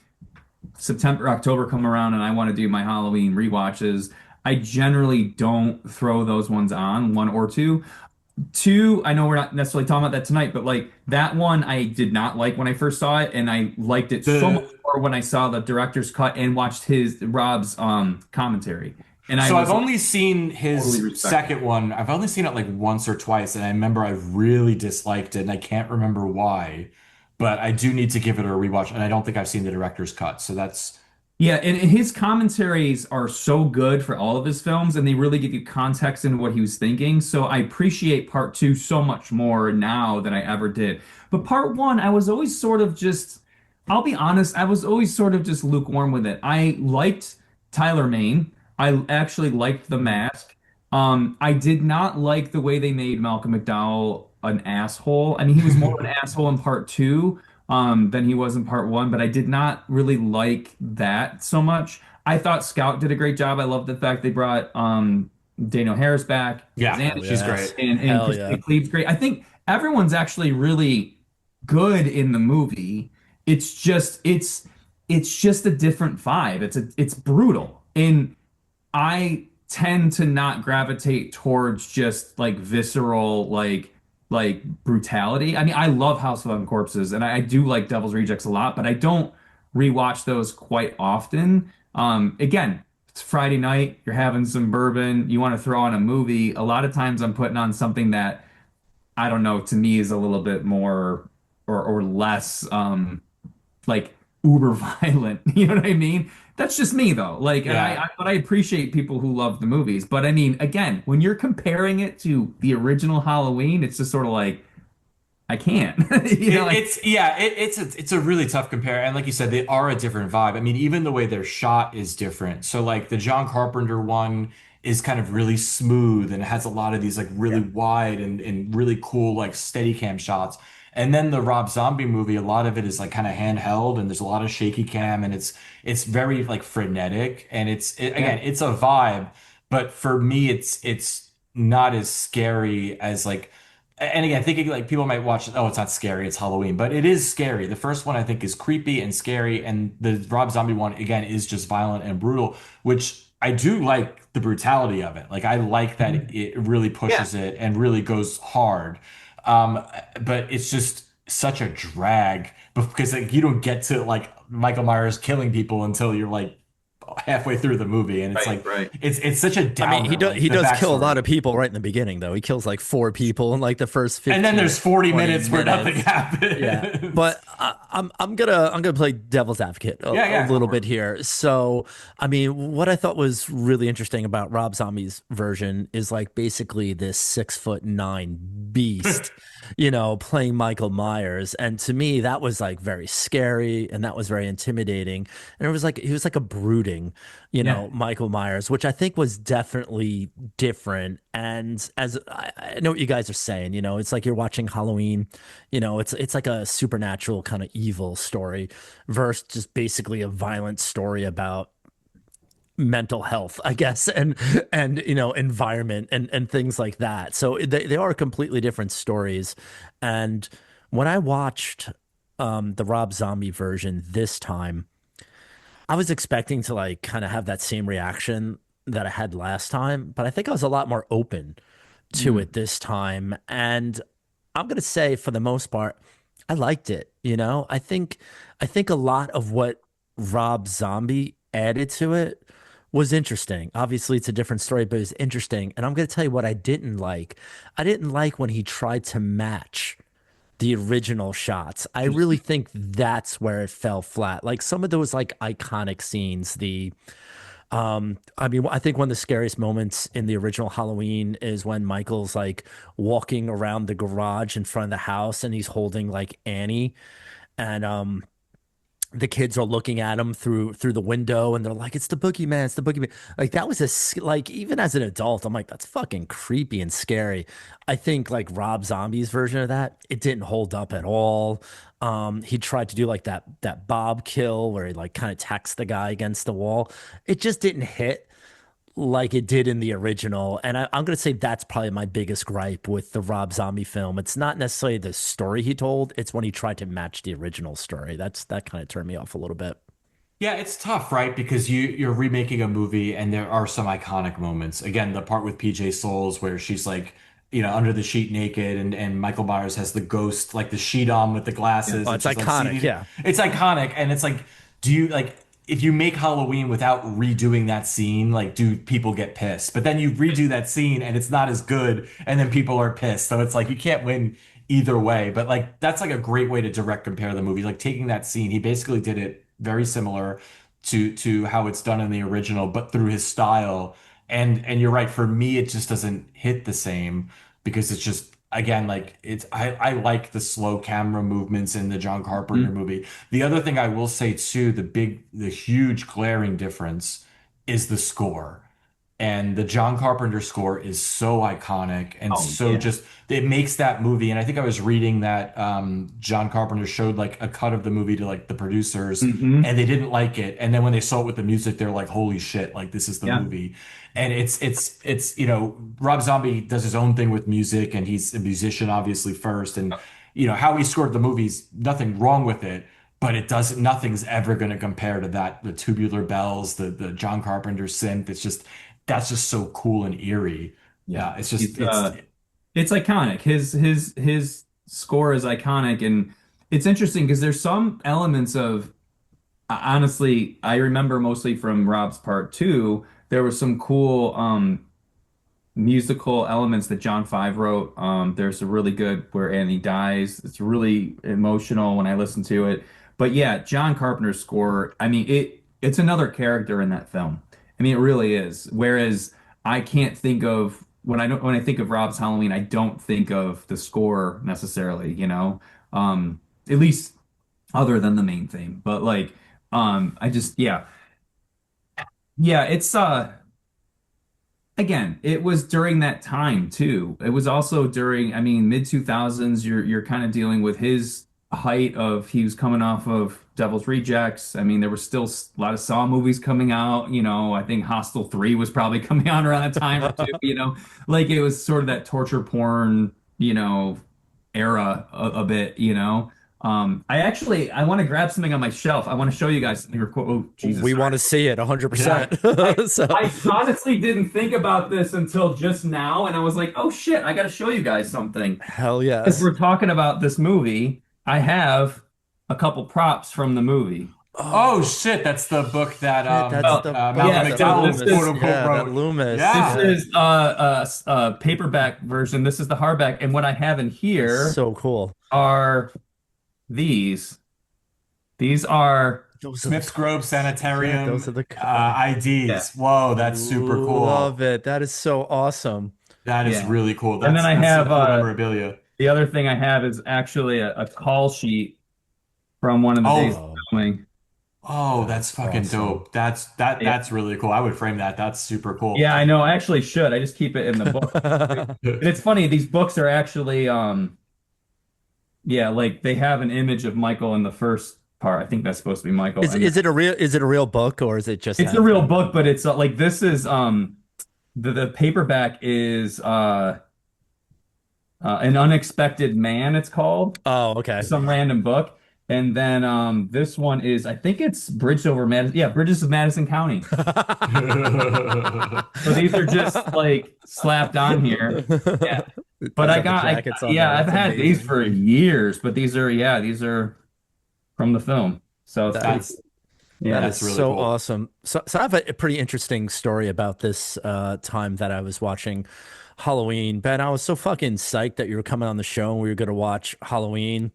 September, October come around and I want to do my Halloween rewatches, I generally don't throw those ones on, one or two. Two, I know we're not necessarily talking about that tonight, but like that one I did not like when I first saw it, and I liked it so much The more when I saw the director's cut and watched his Rob's commentary. And I So I've was only seen totally his respect second one. I've only seen it like once or twice, and I remember I really disliked it, and I can't remember why. But I do need to give it a rewatch, and I don't think I've seen the director's cut. So that's Yeah, and his commentaries are so good for all of his films, and they really give you context into what he was thinking. So I appreciate part two so much more now than I ever did. But part one, I was always sort of just, I'll be honest, I was always sort of just lukewarm with it. I liked Tyler Mane. I actually liked The Mask. I did not like the way they made Malcolm McDowell an asshole. I mean, he was more of an asshole in part two than he was in part one, but I did not really like that so much. I thought Scout did a great job. I love the fact they brought Daniel Harris back as yeah, Hell she's yeah. great. and Hell Christina yeah. Cleave's great. I think everyone's actually really good in the movie. It's just a different vibe. It's brutal. And I tend to not gravitate towards just like visceral like brutality. I mean, I love House of Seven Corpses and I do like Devil's Rejects a lot, but I don't rewatch those quite often. Again, it's Friday night, you're having some bourbon, you want to throw on a movie. A lot of times I'm putting on something that I don't know, to me is a little bit more or less like uber violent. You know what I mean? That's just me though. Like, and Yeah. but I appreciate people who love the movies. But I mean, again, when you're comparing it to the original Halloween, it's just sort of like, I can't. You know, like It's yeah, it's a really tough compare, and like you said, they are a different vibe. I mean, even the way they're shot is different. So like the John Carpenter one is kind of really smooth and it has a lot of these like really yeah, wide and really cool like steady cam shots. And then the Rob Zombie movie, a lot of it is like kind of handheld and there's a lot of shaky cam and it's very like frenetic and yeah, again, it's a vibe, but for me it's not as scary as like and again, thinking like people might watch, oh, it's not scary, it's Halloween, but it is scary. The first one I think is creepy and scary, and the Rob Zombie one again is just violent and brutal, which I do like the brutality of it. Like I like that mhm, it really yeah, pushes it and really goes hard. Um, but it's just such a drag because like you don't get to like Michael Myers killing people until you're like halfway through the movie, and it's right, like right. it's such a I mean, downer, he like the does kill a lot backstory. of people right in the beginning, though. He kills like four people in like the first And then 15, there's 40 20 minutes where nothing minutes. Yeah, happens. but I'm gonna play devil's advocate Yeah, a yeah, go little for bit it. here. So, I mean, what I thought was really interesting about Rob Zombie's version is like basically this 6'9" beast, playing Michael Myers, and to me that was like very scary and that was very intimidating, and it was like he was like a brooding, Yeah. Michael Myers, which I think was definitely different. And as I know what you guys are saying, it's like you're watching Halloween. It's like a supernatural kind of evil story versus just basically a violent story about mental health, I guess, and environment and things like that. So they are completely different stories. And when I watched the Rob Zombie version this time, I was expecting to like kind of have that same reaction that I had last time, but I think I was a lot more open to Mm. it this time. And I'm gonna say for the most part, I liked it. I think a lot of what Rob Zombie added to it was interesting. Obviously, it's a different story, but it's interesting. And I'm gonna tell you what I didn't like. I didn't like when he tried to match the original shots. I really think that's where it fell flat. Like some of those like iconic scenes, I mean, I think one of the scariest moments in the original Halloween is when Michael's like walking around the garage in front of the house and he's holding like Annie, and the kids are looking at him through the window and they're like, it's the boogeyman, it's the boogeyman. Like that was like, even as an adult, I'm like, that's fucking creepy and scary. I think like Rob Zombie's version of that, it didn't hold up at all. He tried to do like that Bob kill where he like kind of tacks the guy against the wall. It just didn't hit like it did in the original. And I'm going to say that's probably my biggest gripe with the Rob Zombie film. It's not necessarily the story he told, it's when he tried to match the original story. That kind of turned me off a little bit. Yeah, it's tough, right? Because you're remaking a movie and there are some iconic moments. Again, the part with PJ Souls where she's like, under the sheet naked and Michael Myers has the ghost, like the sheet on with the Yeah. glasses Oh, and it's she's like iconic. seated. Yeah. It's iconic. And it's like, do you like if you make Halloween without redoing that scene, like do people get pissed? But then you redo that scene and it's not as good and then people are pissed. So it's like you can't win either way. But like that's like a great way to direct compare the movie. Like taking that scene, he basically did it very similar to how it's done in the original, but through his style. And you're right, for me it just doesn't hit the same because it's just again like I like the slow camera movements in the John Carpenter Mhm. movie. The other thing I will say too, the huge glaring difference is the score. And the John Carpenter score is so iconic and Oh so yeah. just it makes that movie. And I think I was reading that John Carpenter showed like a cut of the movie to like the producers Hmm. and they didn't like it. And then when they saw it with the music, they're like, "Holy shit! Like this is the Yeah. movie." And it's Rob Zombie does his own thing with music and he's a musician obviously first. And how he scored the movies, nothing wrong with it. But it doesn't. Nothing's ever going to compare to that. The tubular bells, the John Carpenter synth. That's just so cool and eerie. Yeah. Yeah, it's just He's it's it's iconic. His score is iconic, and it's interesting because there's some elements of honestly, I remember mostly from Rob's part two, there was some cool musical elements that John Five wrote. There's a really good where Annie dies. It's really emotional when I listen to it. But yeah, John Carpenter's score, I mean, it's another character in that film. I mean, it really is. Whereas I can't think of when I think of Rob's Halloween, I don't think of the score necessarily, at least other than the main theme. But like, I just yeah, it's again, it was during that time too. It was also during, I mean, mid 2000s. You're kind of dealing with his height of he was coming off of Devil's Rejects. I mean, there were still a lot of Saw movies coming out. I think Hostel 3 was probably coming out around that time or two. Like it was sort of that torture porn, era a bit. I want to grab something on my shelf. I want to show you guys something. Oh, Jesus. We want to see it Yeah. 100%. So I honestly didn't think about this until just now, and I was like, "Oh shit, I got to show you guys something." hell As yes. we're talking about this movie, I have a couple props from the movie. Oh shit, that's the book that Shit, that's the book yeah, Malcolm that so McDowell this Loomis, is quote unquote yeah, that wrote. Loomis. this Yeah. Yeah. is a paperback version. This is the hardback, and what I have in That's here so cool. are these. These are Those are the Smith's Grove cards. Yeah, Sanitarium those are the cards. yeah, IDs. Whoa, that's super Love cool. it. That is so awesome. That is yeah. really cool. And then That's I that's some have cool memorabilia. the other thing I have is actually a call sheet from one of the days of Oh, Oh, filming. oh, that's that's fucking awesome. dope. That Yeah. that's really cool. I would frame that. That's super cool. Yeah, I know. I actually should. I just keep it in the book. And it's funny, these books are actually yeah, like they have an image of Michael in the first part. I think that's supposed to be Michael. And Is it a real book or is it just it's a have real book, but it's like this is the paperback is An Unexpected Man, it's called. Oh, okay. Some random book. And then this one is I think it's Bridge over Madison. Yeah, Bridges of Madison County. So these are just like slapped on here. Yeah. But Does have the jackets on there. I've That's had these amazing. for years, but these are from the film. So it's pretty, That's yeah. That is that's really so cool. awesome. So I have a pretty interesting story about this time that I was watching Halloween. Ben, I was so fucking psyched that you were coming on the show and we were going to watch Halloween.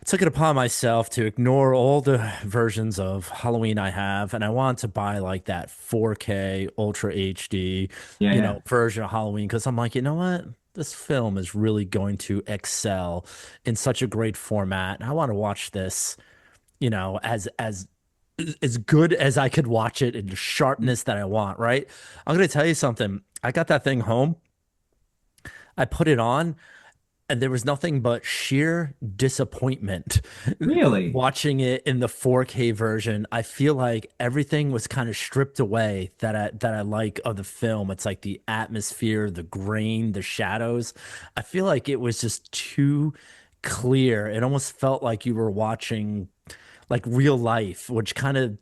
I took it upon myself to ignore all the versions of Halloween I have, and I wanted to buy like that 4K Ultra HD, Yeah, yeah. version of Halloween because I'm like, you know what? This film is really going to excel in such a great format. And I want to watch this, as good as I could watch it in the sharpness that I want, right? I'm gonna tell you something. I got that thing home. I put it on, and there was nothing but sheer disappointment Really? watching it in the 4K version. I feel like everything was kind of stripped away that I like of the film. It's like the atmosphere, the grain, the shadows. I feel like it was just too clear. It almost felt like you were watching like real life, which kind of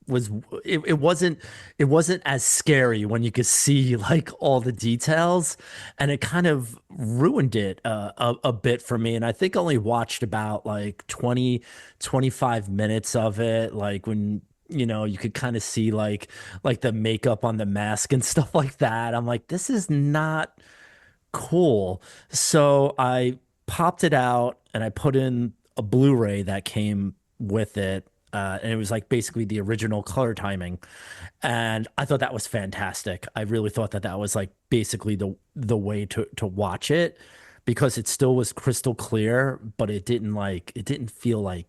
was it wasn't as scary when you could see like all the details, and it kind of ruined it a bit for me. And I think I only watched about like 20-25 minutes of it, like when you could kind of see like the makeup on the mask and stuff like that. I'm like, this is not cool. So I popped it out and I put in a Blu-ray that came with it. And it was like basically the original color timing. And I thought that was fantastic. I really thought that that was like basically the way to watch it because it still was crystal clear, but it didn't feel like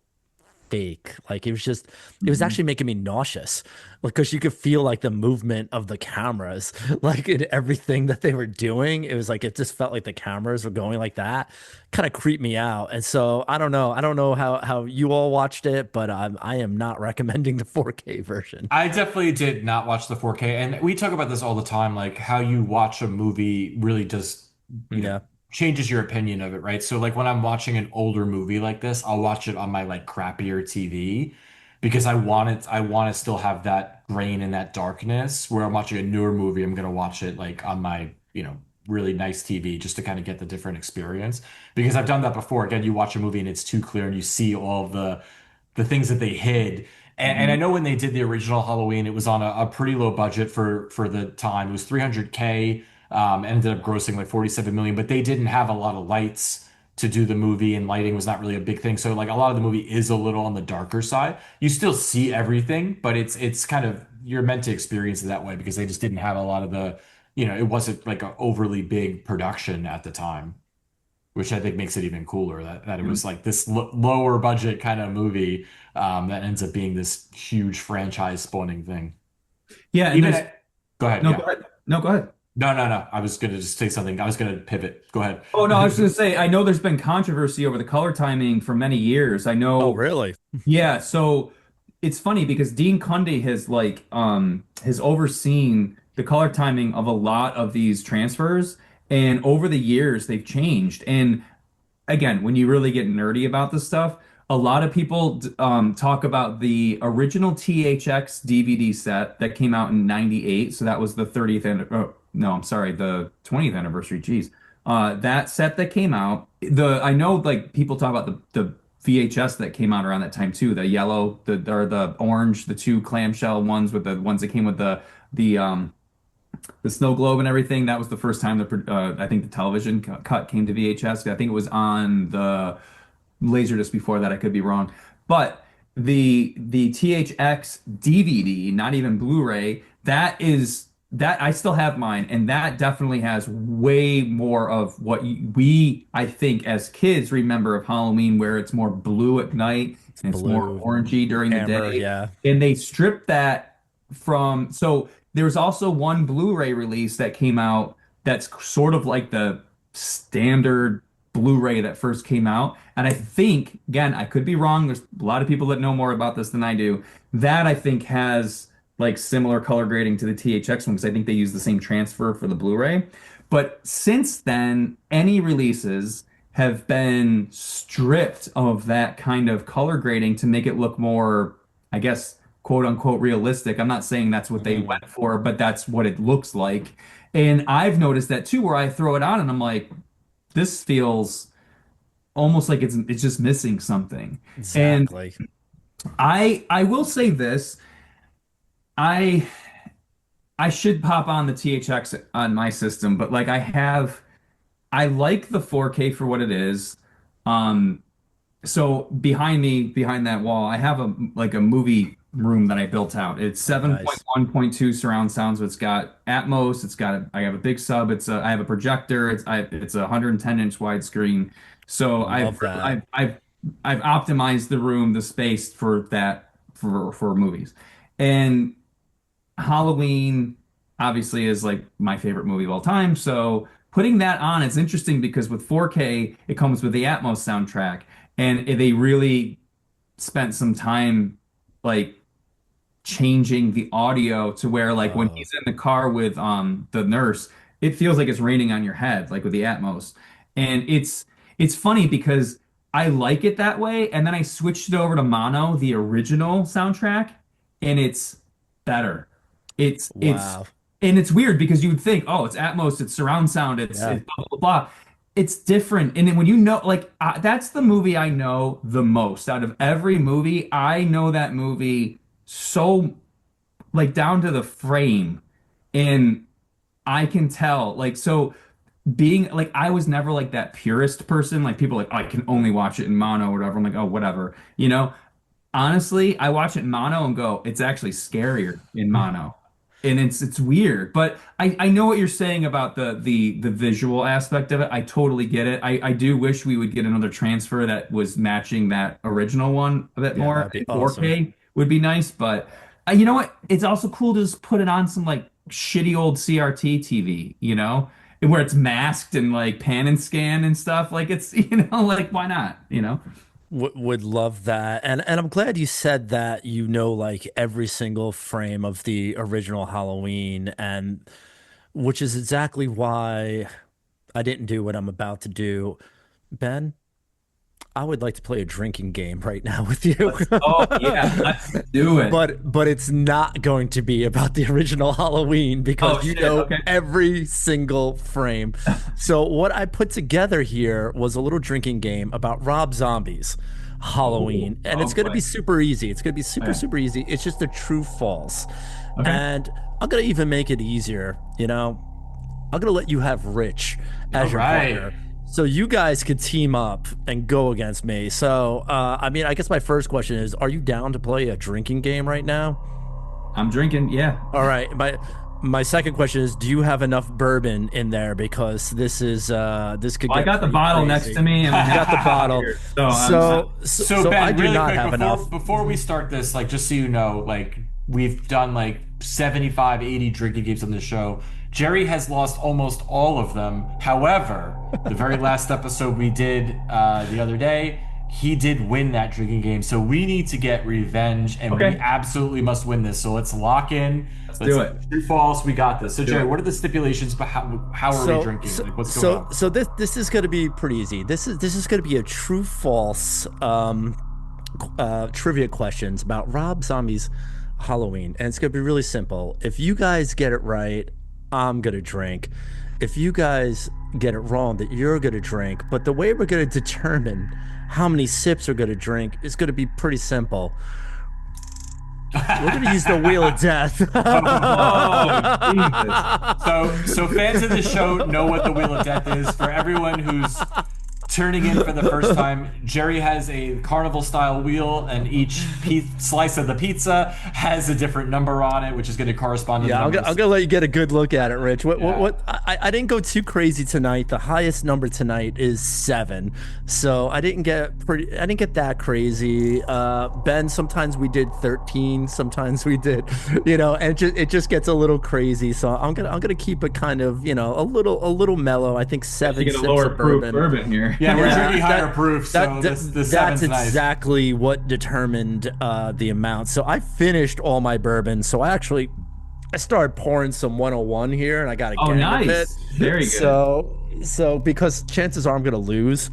fake. Like it was Mhm. actually making me nauseous because you could feel like the movement of the cameras, like in everything that they were doing. It was like it just felt like the cameras were going like that. Kind of creeped me out. And so I don't know. I don't know how you all watched it, but I am not recommending the 4K version. I definitely did not watch the 4K, and we talk about this all the time, like how you watch a movie really does, you know, Yeah. changes your opinion of it, right? So like when I'm watching an older movie like this, I'll watch it on my like crappier TV because I want to still have that grain and that darkness. Where I'm watching a newer movie, I'm gonna watch it like on my, really nice TV just to kind of get the different experience. Because I've done that before. Again, you watch a movie and it's too clear and you see all of the things that they hid. And I Mhm. know when they did the original Halloween, it was on a pretty low budget for the time. It was 300K, ended up grossing like 47 million, but they didn't have a lot of lights to do the movie, and lighting was not really a big thing. So like a lot of the movie is a little on the darker side. You still see everything, but it's kind of you're meant to experience it that way because they just didn't have a lot of it wasn't like an overly big production at the time, which I think makes it even cooler that it was like this lower budget kind of movie that ends up being this huge franchise spawning thing. Yeah, and Even there's Go ahead, no, yeah. go ahead. No, go ahead. No, no, no. I was gonna just say something. I was gonna pivot. Go ahead. Oh no, I was going to say I know there's been controversy over the color timing for many years. I Oh, know. really? Yeah, so it's funny because Dean Cundy has overseen the color timing of a lot of these transfers, and over the years they've changed. And again, when you really get nerdy about this stuff, a lot of people talk about the original THX DVD set that came out in '98. So that was the 30th and no, I'm sorry, the 20th anniversary. Geez, that set that came out. I know like people talk about the VHS that came out around that time too. The yellow, the orange, the two clamshell ones with the ones that came with the snow globe and everything. That was the first time I think the television cut came to VHS. I think it was on the Laserdisc before that. I could be wrong, but the THX DVD, not even Blu-ray, that I still have mine, and that definitely has way more of what we, I think, as kids remember of Halloween, where it's more blue at night and it's more Blue, orangey during the amber, day. yeah. And they stripped that from. So there's also one Blu-ray release that came out that's sort of like the standard Blu-ray that first came out. And I think, again, I could be wrong. There's a lot of people that know more about this than I do. That I think has like similar color grading to the THX one because I think they use the same transfer for the Blu-ray. But since then, any releases have been stripped of that kind of color grading to make it look more, I guess, quote unquote realistic. I'm not saying that's what they went for, but that's what it looks like. And I've noticed that too, where I throw it on and I'm like, this feels almost like it's just missing something. And Exactly. I will say this, I I should pop on the THX on my system, but like I like the 4K for what it is. Um, so behind me, behind that wall, I have a movie room that I built out. It's Nice. 7.1.2 surround sound, so it's got Atmos. I have a big sub. I have a projector. It's a 110-inch widescreen. So Love that. I've optimized the room, the space for that for movies, and Halloween obviously is like my favorite movie of all time. So putting that on, it's interesting because with 4K, it comes with the Atmos soundtrack, and they really spent some time like changing the audio to where like when Oh, he's in the car with the nurse, it feels like it's raining on your head, like with the Atmos. And it's funny because I like it that way, and then I switched it over to mono, the original soundtrack, and it's better. It's wow. and it's weird because you would think, oh, it's Atmos, it's surround sound, Yeah. it's blah blah blah. It's different, and then when you know, like that's the movie I know the most out of every movie. I know that movie so like down to the frame, and I can tell like so being like I was never like that purist person. Like people like, oh, I can only watch it in mono or whatever. I'm like, oh, whatever, you know. Honestly, I watch it in mono and go, it's actually scarier in mono. And it's weird. But I know what you're saying about the visual aspect of it. I totally get it. I do wish we would get another transfer that was matching that original one a bit Yeah, more. that'd be awesome. 4K would be nice, but you know what? It's also cool to just put it on some like shitty old CRT TV, you know, where it's masked and like pan and scan and stuff. Like it's, like why not, you know? Would love that. And I'm glad you said that you know like every single frame of the original Halloween, and which is exactly why I didn't do what I'm about to do. Ben, I would like to play a drinking game right now with you. Oh yeah, let's do it. But it's not going to be about the original Halloween Oh because you shit. know Okay. every single frame. So what I put together here was a little drinking game about Rob Zombie's Oh, Halloween, and it's oh going to be boy. super easy. It's going to be super Okay. super easy. It's just a true false. Okay. And I'm going to even make it easier, you know. I'm gonna let you have Rich All as your right. partner, so you guys could team up and go against me. So, I mean, I guess my first question is: are you down to play a drinking game right now? I'm drinking. Yeah. All right, My second question is, do you have enough bourbon in there? Because this could Well, I get got the pretty bottle crazy. next to me, and I You got the have bottle. here. So Ben, I do really not quick have enough. before we start this, like just so you know, like we've done like 75, 80 drinking games on this show. Jerry has lost almost all of them. However, the very last episode we did the other day, he did win that drinking game. So we need to get revenge, and we Okay. absolutely must win this. So let's lock in. Let's do it. True, false. We got this. So Jerry, it. what are the stipulations? But how are we drinking? Like what's going on? So this is going to be pretty easy. This is going to be a true false trivia questions about Rob Zombie's Halloween, and it's going to be really simple. If you guys get it right, I'm going to drink. If you guys get it wrong, that you're going to drink. But the way we're going to determine how many sips we're going to drink is going to be pretty simple. We're going to use the Wheel of Death. Oh, Jesus. So fans of the show know what the Wheel of Death is. For everyone who's turning in for the first time, Jerry has a carnival style wheel, and each slice of the pizza has a different number on it, which is going to correspond to the I'm numbers. gonna let you get a good look at it, Rich. What Yeah. I didn't go too crazy tonight. The highest number tonight is 7, so I didn't get that crazy. Ben, sometimes we did 13, sometimes we did, and it just gets a little crazy. So I'm gonna keep it kind of a little mellow. I think 7 You get a sips lower of proof bourbon. bourbon here. Yeah, we're Yeah, drinking higher proof, so the that's seven's nice. exactly what determined the amount. So I finished all my bourbon. So I started pouring some 101 here, and I got a Oh, gang of it. nice. Very good. So because chances are I'm gonna lose.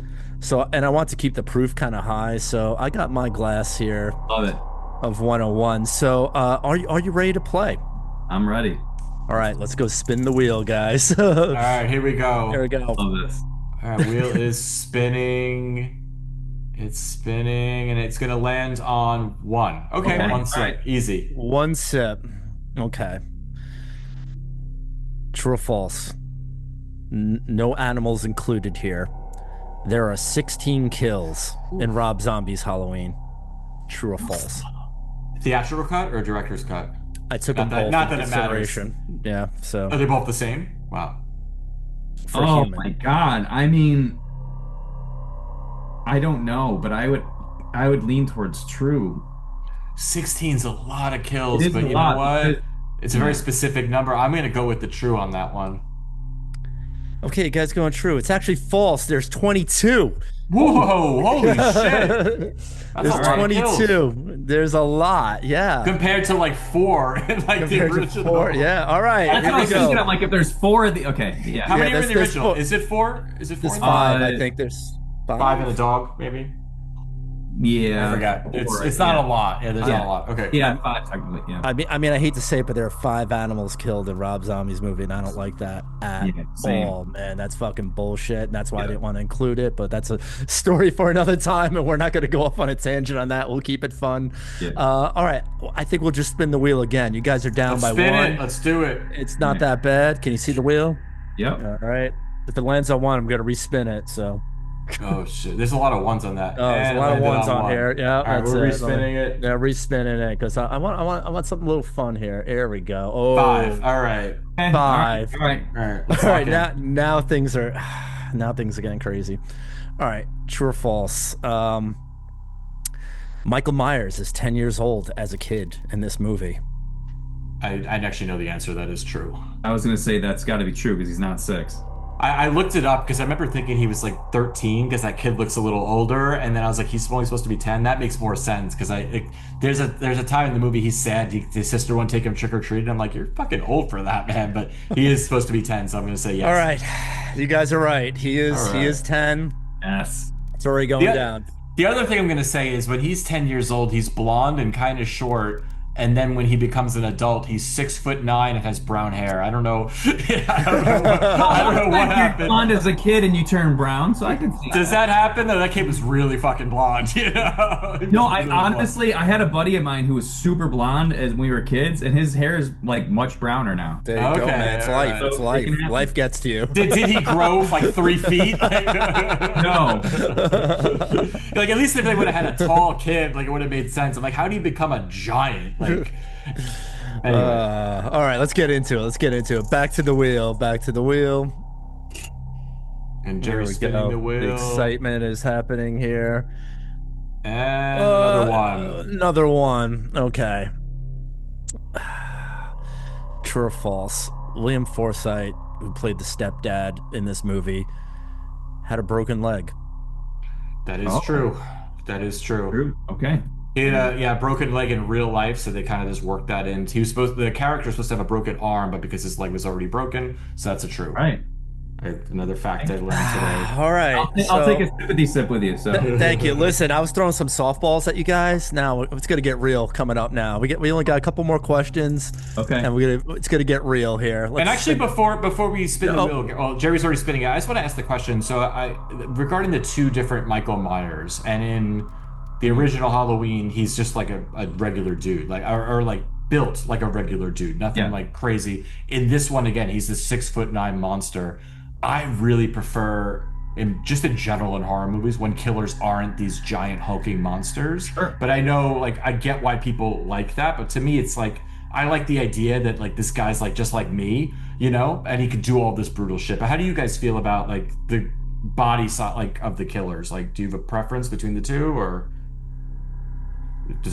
And I want to keep the proof kind of high. So I got my glass here Love it. of 101. So are you ready to play? I'm ready. All right, let's go spin the wheel, guys. All right, here we go. Here we go. Love this. All right, wheel is spinning. It's spinning, and it's gonna land on 1. Okay, Okay, 1 sip, all right. easy. 1 sip. Okay. True or false? No animals included here. There are 16 kills in Rob Zombie's Halloween. True or false? Theatrical cut or director's cut? I took them both not into that it matters. consideration. Yeah, so Are they both the same? Wow. for Oh human. my God. I mean, I don't know, but I would lean towards true. 16's a lot of kills, It is but a you lot, know what? because- It's a very specific number. I'm gonna go with the true on that one. Okay, you guys going true. It's actually false. There's 22. Whoa! Holy shit! That's a There's lot of kills. 22. There's a lot. Yeah. Compared to like 4 in like the Compared to original. 4. Yeah. All right. That's Here what I we was thinking. go. I'm like, if there's 4 of the, okay, yeah. How many are in there's- the there's original? 4. Is it 4? Is it 4? There's 5. I Uh, think there's 5. 5 and a dog, maybe. Yeah. I forgot. It's 4, not yeah. a lot. Yeah, there's Yeah. not a lot. Okay. Yeah, 5 technically, yeah. I mean, I hate to say it, but there are 5 animals killed in Rob Zombie's movie, and I don't like that at Yeah, same. all, man. That's fucking bullshit, and that's why I Yeah. didn't want to include it. But that's a story for another time, and we're not going to go off on a tangent on that. We'll keep it fun. Yeah. All right, I think we'll just spin the wheel again. You guys are down Let's by spin 1. it. Let's do it. It's not Yeah. that bad. Can you see the wheel? Yep. All right. If it lands on 1, I'm going to respin it. So, Oh shit! There's a lot of 1s on that. oh, there's And a lot of it landed 1s on 1. here. Yeah, All right, that's we're it. respinning it. Yeah, respinning it because I want something a little fun here. There we go. Oh, 5. All right. Okay, 5. All right. All right. Let's All right, lock in. now things are getting crazy. All right, true or false? Michael Myers is 10 years old as a kid in this movie. I actually know the answer. That is true. I was going to say that's got to be true because he's not 6. I looked it up because I remember thinking he was like 13 because that kid looks a little older, and then I was like, he's only supposed to be 10. That makes more sense because there's a time in the movie he's sad his sister won't take him trick or treating. I'm like, you're fucking old for that, man. But he is supposed to be 10, so I'm gonna say yes. All right, you guys are right. He is All he right. is 10. Yes. It's already going Yeah. down. The other thing I'm gonna say is when he's 10 years old, he's blonde and kind of short. And then when he becomes an adult, he's 6'9" and has brown hair. I don't know. I don't know what You're happened. blonde as a kid and you turn brown, so I can see Does that happen? No, that kid was really fucking blonde. You know? He No, was I really blonde. honestly, I had a buddy of mine who was super blonde as when we were kids, and his hair is like much browner now. There you go, Okay, man. It's all life. right. It's So it life. can happen. Life gets to you. Did he grow like 3 feet? No. Like at least if they would have had a tall kid, like it would have made sense. I'm like, how do you become a giant? Like, All right, let's get into it. Let's get into it. Back to the wheel. Back to the wheel. And There Jerry's we spinning go. the wheel. The excitement is happening here. And another one. Another one. Okay. True or false? William Forsythe, who played the stepdad in this movie, had a broken leg. That is true. That is true. True. Okay. He had a broken leg in real life, so they kind of just worked that in. The character was supposed to have a broken arm, but because his leg was already broken, so that's a true. Right. Another fact I learned today. All right. I'll take a sympathy sip with you. So Thank you. Listen, I was throwing some softballs at you guys. Now it's gonna get real coming up. Now we only got a couple more questions. Okay. And it's gonna get real here. And actually, before we spin the wheel, well, Jerry's already spinning it. I just want to ask the question. So, regarding the two different Michael Myers, and in the original Halloween, he's just like a regular dude, like or like built like a regular dude, nothing like crazy. In this one, again, he's this 6'9" monster. I really prefer, in general in horror movies, when killers aren't these giant hulking monsters. Sure. But I know, like, I get why people like that. But to me, it's like, I like the idea that, like, this guy's like just like me, and he could do all this brutal shit. But how do you guys feel about, like, the body size, like, of the killers? Like, do you have a preference between the two, or?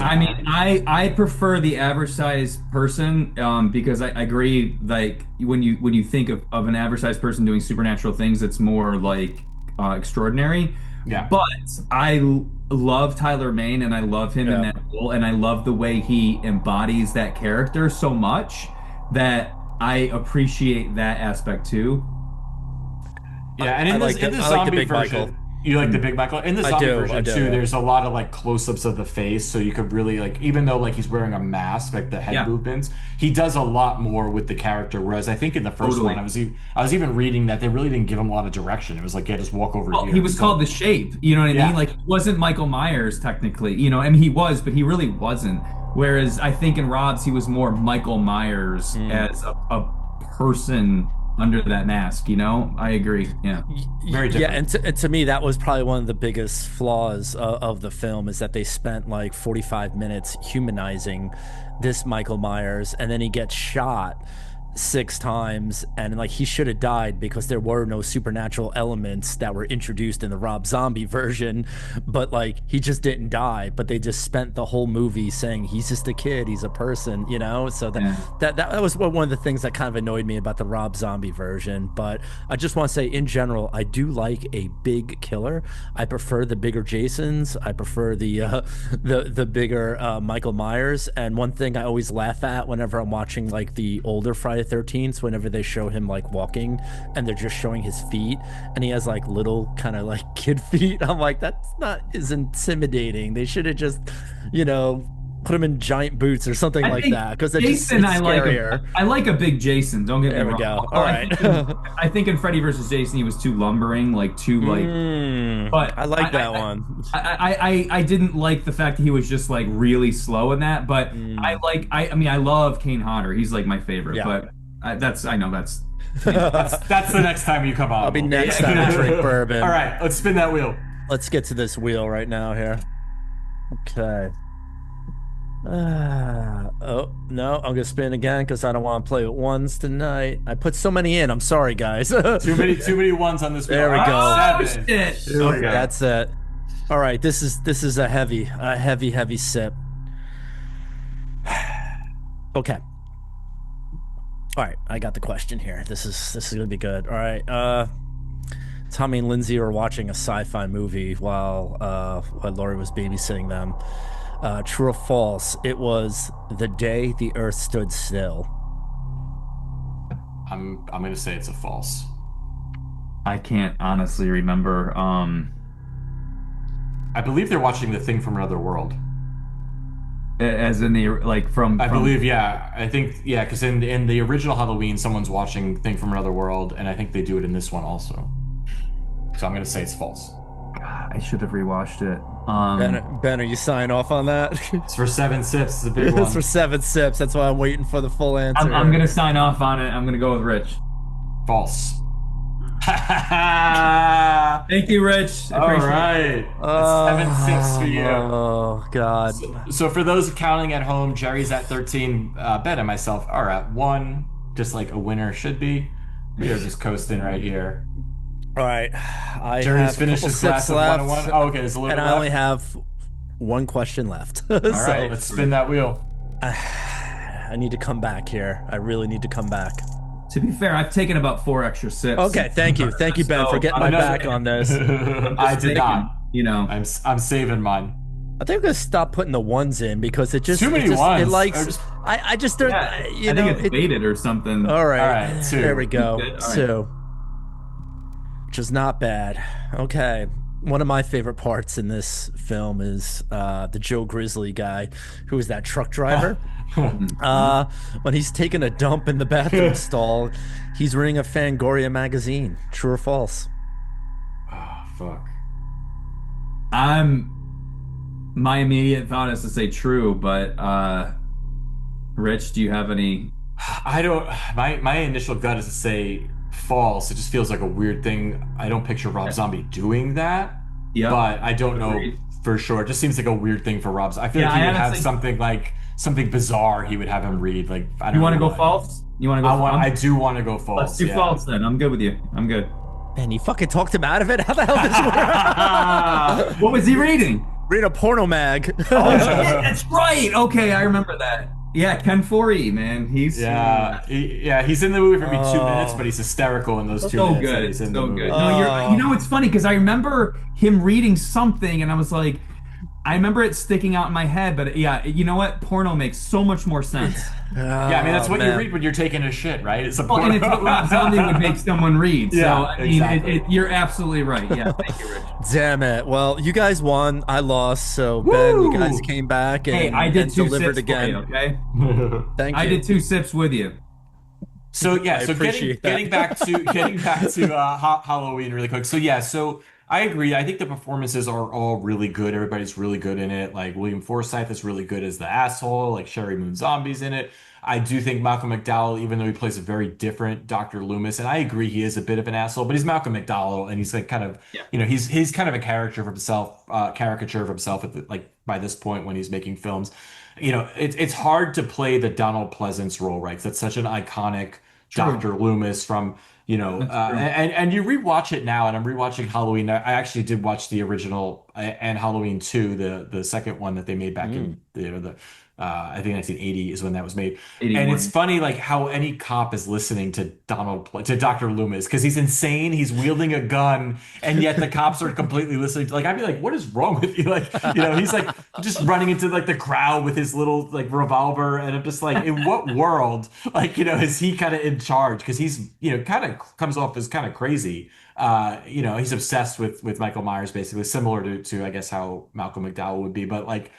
I mean, I prefer the average size person because I agree. Like when you think of an average size person doing supernatural things, it's more like extraordinary. Yeah. But I love Tyler Mane and I love him in that role, and I love the way he embodies that character so much that I appreciate that aspect too. Yeah, and in the zombie version, Michael. You like the big Michael? In the zombie version too, yeah. there's a lot of like close-ups of the face, so you could really like, even though like he's wearing a mask, like the head movements, he does a lot more with the character. Whereas I think in the first one, I was even reading that they really didn't give him a lot of direction. It was like, just walk over here. He was called the Shape, you know what I mean? Like, he wasn't Michael Myers technically, I mean, he was, but he really wasn't. Whereas I think in Rob's, he was more Michael Myers as a person under that mask, I agree. Yeah. Very different. Yeah, and to me, that was probably one of the biggest flaws of the film, is that they spent like 45 minutes humanizing this Michael Myers, and then he gets shot 6 times, and like he should have died because there were no supernatural elements that were introduced in the Rob Zombie version, but like he just didn't die, but they just spent the whole movie saying he's just a kid, he's a person, so that was one of the things that kind of annoyed me about the Rob Zombie version. But I just want to say, in general, I do like a big killer. I prefer the bigger Jasons. I prefer the bigger Michael Myers. And one thing I always laugh at whenever I'm watching like the older Friday 13th, whenever they show him like walking and they're just showing his feet and he has like little kind of like kid feet, I'm like, that's not as intimidating. They should have just put him in giant boots or something like that, because it's scarier. I like a big Jason, don't get me wrong. There we go. All right. I think in Freddy vs. Jason he was too lumbering, like too like but I like that one. I didn't like the fact that he was just like really slow in that, but I mean I love Kane Hodder. He's like my favorite, but that's the next time you come on. I'll be next time to drink bourbon. All right, let's spin that wheel. Let's get to this wheel right now here. Okay. Oh no, I'm gonna spin again because I don't want to play with ones tonight. I put so many in. I'm sorry, guys. too many ones on this wheel. There we go. Oh, shit. Okay, that's it. All right, this is a heavy sip. Okay. All right, I got the question here. This is gonna be good. All right. Tommy and Lindsay were watching a sci-fi movie while Lori was babysitting them. True or false? It was the day the Earth stood still. I'm gonna say it's a false. I can't honestly remember. I believe they're watching The Thing from Another World. As in the I believe, yeah. I think, yeah, because in the original Halloween, someone's watching Thing from Another World, and I think they do it in this one also. So I'm gonna say it's false. I should have rewatched it. Ben, are you signing off on that? It's for 7 sips. It's a big one. It's for 7 sips. That's why I'm waiting for the full answer. I'm gonna sign off on it. I'm gonna go with Rich. False. Thank you, Rich. I All appreciate it. right. That's 7-6 for you. Oh God. So for those counting at home, Jerry's at 13. Ben and myself are at 1, just like a winner should be. We are just coasting right here. All right. I Jerry's have a finished couple his sips glass of one and left, one. Oh, okay, there's a little and bit I only left. have one question left. All So right, let's spin that wheel. I need to come back here. I really need to come back. To be fair, I've taken about 4 extra sips. Okay, thank you. Thank you, Ben, for getting my I'm just- back on this. I did thinking, not. You know, I'm saving mine. I think I'm gonna stop putting the ones in because it just Too many it just, ones. It likes Or just- I just don't yeah, you I know think it's it, baited or something. all right. All right, 2. There we go. Good, all right. 2. Which is not bad. Okay. One of my favorite parts in this film is the Joe Grizzly guy, who is that truck driver. When he's taking a dump in the bathroom stall, he's reading a Fangoria magazine. True or false? Oh, fuck. My immediate thought is to say true, but Rich, do you have any? I don't. My initial gut is to say false. It just feels like a weird thing. I don't picture Rob Zombie doing that, Yeah, but I don't know Agreed. for sure. It just seems like a weird thing for Rob. I feel Yeah, like he I would have honestly- something bizarre. He would have him read. Like I don't You want to know go what. false? You want to go? I do want to go false. Let's do yeah. false then. I'm good with you. I'm good. And you fucking talked him out of it? How the hell does it work? What was he reading? Read a porno mag. Oh, shit, that's right. Okay, I remember that. Yeah, Ken Foree, man. He's Yeah, he's in the movie for maybe 2 minutes, Oh. but he's hysterical in those 2 so minutes that good. he's in So the movie. good. No, you know it's funny because I remember him reading something and I was like, I remember it sticking out in my head, but yeah, you know what? Porno makes so much more sense. Yeah, I mean that's what you man. read when you're taking a shit, right? It's a Well, and it's what Rob Zombie would make someone read. So Yeah, I mean, exactly. you're absolutely right. Yeah, thank you, Rich. Damn it. Well, you guys won. I lost. So, Ben, you guys Woo! came back and, Hey, I did and 2 delivered sips again. for you, okay? Thank you. I did 2 sips with you. So yeah, I so appreciate getting back to Halloween really quick. So yeah, so I agree. I think the performances are all really good. Everybody's really good in it. Like William Forsythe is really good as the asshole. Like Sherry Moon Zombie's in it. I do think Malcolm McDowell, even though he plays a very different Dr. Loomis, and I agree he is a bit of an asshole, but he's Malcolm McDowell, and he's like kind of, Yeah. he's kind of a caricature of himself at like by this point when he's making films. It's hard to play the Donald Pleasance role, right? 'Cause that's such an iconic True. Dr. Loomis from, That's true. and you rewatch it now, and I'm rewatching Halloween. I actually did watch the original and Halloween 2, the second one that they made back in the I think 1980 is when that was made. 81. And it's funny like how any cop is listening to to Dr. Loomis because he's insane, he's wielding a gun, and yet the cops are completely listening to, like I'd be like, what is wrong with you? Like, he's like just running into like the crowd with his little like revolver, and I'm just like, in what world is he kind of in charge? Because he's kind of comes off as kind of crazy. He's obsessed with Michael Myers, basically similar to I guess how Malcolm McDowell would be, but like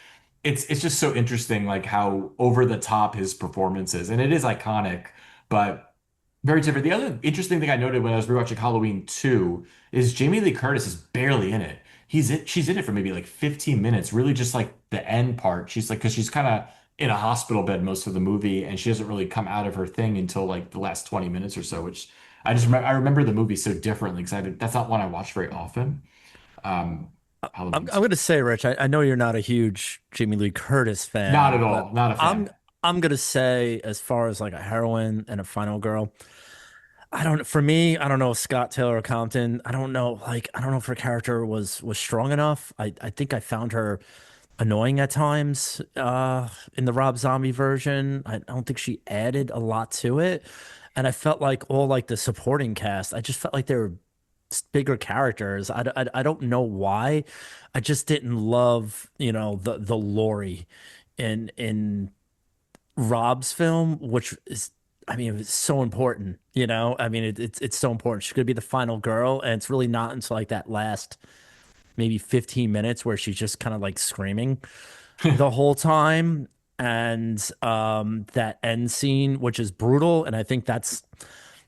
it's just so interesting like how over the top his performance is, and it is iconic, but very different. The other interesting thing I noted when I was rewatching Halloween 2 is Jamie Lee Curtis is barely in it. She's in it for maybe like 15 minutes, really just like the end part. She's like, because she's kind of in a hospital bed most of the movie, and she doesn't really come out of her thing until like the last 20 minutes or so, which I remember the movie so differently because that's not one I watch very often. I'm Halloween. going to say, Rich, I know you're not a huge Jamie Lee Curtis fan. Not at all. but Not a fan. I'm going to say, as far as like a heroine and a final girl, for me, I don't know if Scott Taylor Compton, I don't know if her character was strong enough. I think I found her annoying at times in the Rob Zombie version. I don't think she added a lot to it. And I felt like all like the supporting cast, I just felt like they were bigger characters. I don't know why. I just didn't love, the Lori in Rob's film, which is, I mean, it was so important, I mean, it's so important. She's gonna be the final girl, and it's really not until like that last maybe 15 minutes where she's just kind of like screaming the whole time. And that end scene, which is brutal, and I think that's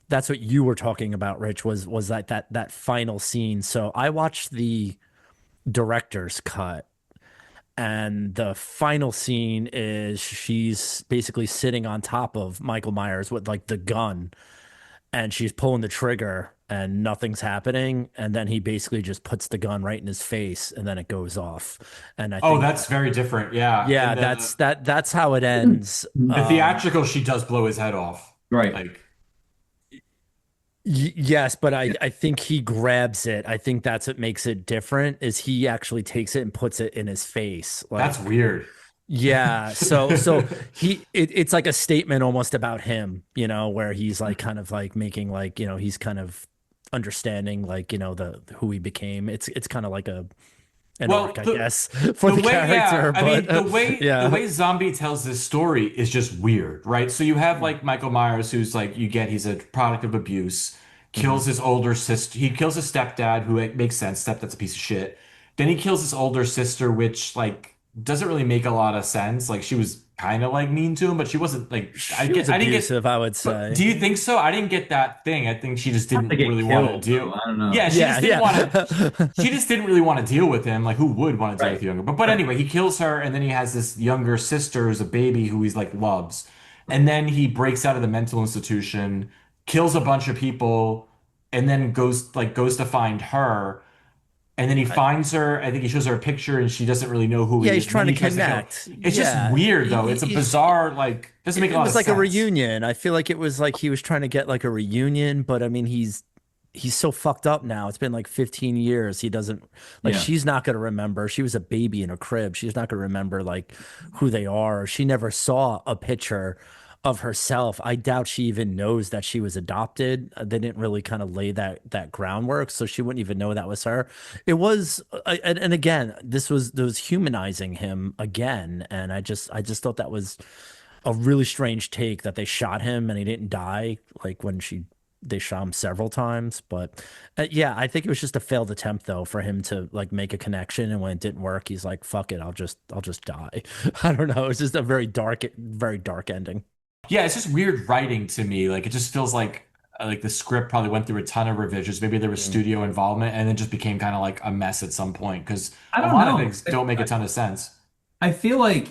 what you were talking about, Rich, was that final scene. So I watched the director's cut, and the final scene is she's basically sitting on top of Michael Myers with like the gun, and she's pulling the trigger, and nothing's happening, and then he basically just puts the gun right in his face, and then it goes off. And I Oh, think, that's very different. Yeah. yeah, In the that's how it ends. the theatrical, she does blow his head off. Right. Like Yes, but I think he grabs it. I think that's what makes it different is he actually takes it and puts it in his face. that's Like, weird. yeah, so it's like a statement almost about him, where he's like kind of like making like, he's kind of understanding like, the who he became. It's kind of like an Well, arc, I guess, for the the way, yeah, character, I mean, but the yeah. way Zombie tells this story is just weird, right? So you have like Michael Myers, who's like you get he's a product of abuse, kills Mhm. his older sister, he kills his stepdad, who it makes sense, stepdad's a piece of shit. Then he kills his older sister, which like doesn't really make a lot of sense. Like she was kind of like mean to him, but she wasn't like She was I didn't get. abusive, I would But say. do you think so? I didn't get that thing. I think she just Not to didn't get really want to killed deal. though. I don't know. Yeah, she Yeah, just didn't want to. yeah. She just didn't really want to deal with him. Like, who would want to deal with Right. a younger? But Right. anyway, he kills her, and then he has this younger sister who's a baby who he's like loves, and then he breaks out of the mental institution, kills a bunch of people, and then goes to find her, and then he finds her. I think he shows her a picture, and she doesn't really know who Yeah, he he's is. And then trying to he tries to kill. connect. It's just Yeah, weird though. It's a he's bizarre like doesn't make a it lot was of like a sense. reunion. I feel like it was like he was trying to get like a reunion, but I mean he's so fucked up now. It's been like 15 years. He doesn't like Yeah. she's not going to remember. She was a baby in a crib. She's not going to remember like who they are. She never saw a picture of herself. I doubt she even knows that she was adopted. They didn't really kind of lay that groundwork, so she wouldn't even know that was her. It was and again, this was humanizing him again, and I just thought that was a really strange take that they shot him and he didn't die like when they shot him several times. But yeah, I think it was just a failed attempt though for him to like make a connection, and when it didn't work he's like fuck it, I'll just die. I don't know, it's just a very dark ending. Yeah, it's just weird writing to me. Like it just feels like the script probably went through a ton of revisions. Maybe there was Mm. studio involvement, and then just became kind of like a mess at some point because I a don't lot of know. things don't make a ton of sense. I feel like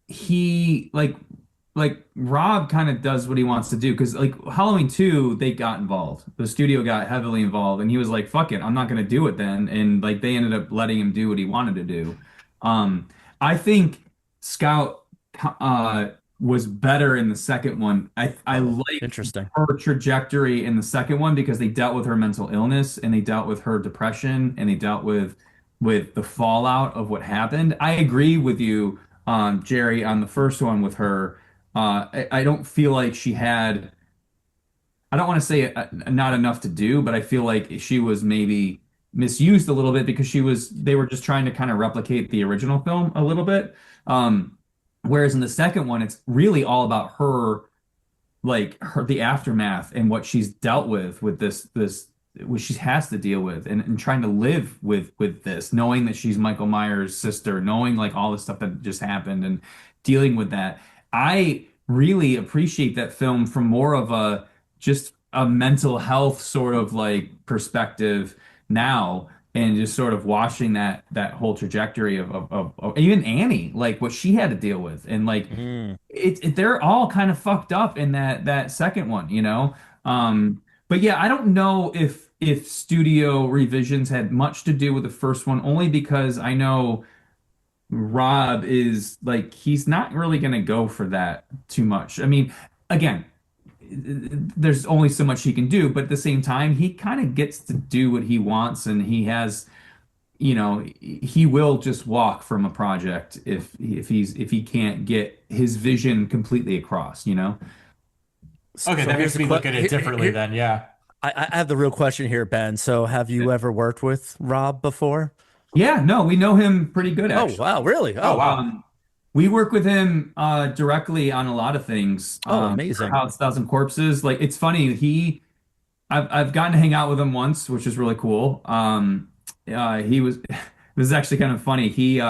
he like Rob kind of does what he wants to do because like Halloween 2 they got involved, the studio got heavily involved, and he was like fuck it, I'm not gonna do it then, and like they ended up letting him do what he wanted to do. um I think Scout uh was better in the second one. I Oh, liked interesting. her trajectory in the second one because they dealt with her mental illness and they dealt with her depression and they dealt with the fallout of what happened. I agree with you, Jerry, on the first one with her. I don't feel like she had, I don't want to say not enough to do, but I feel like she was maybe misused a little bit because they were just trying to kind of replicate the original film a little bit. Um, Whereas in the second one, it's really all about her, like the aftermath and what she's dealt with this what she has to deal with, and trying to live with this, knowing that she's Michael Myers' sister, knowing like all the stuff that just happened and dealing with that. I really appreciate that film from more of a just a mental health sort of like perspective now, and just sort of watching that whole trajectory of even Annie, like what she had to deal with, and like Mm. they're all kind of fucked up in that second one, you know. But yeah, I don't know if studio revisions had much to do with the first one, only because I know Rob is like he's not really gonna go for that too much. I mean, again, there's only so much he can do, but at the same time, he kind of gets to do what he wants, and he has, he will just walk from a project if he can't get his vision completely across, you know? Okay, So that here's makes the me look at it differently here, then. Yeah. I have the real question here, Ben. So have you ever worked with Rob before? Yeah, no, we know him pretty good Oh actually. wow, really? Oh Oh, wow. We work with him directly on a lot of things. oh, For amazing. House Thousand Corpses. Like it's funny, I've gotten to hang out with him once, which is really cool. He was this is actually kind of funny. He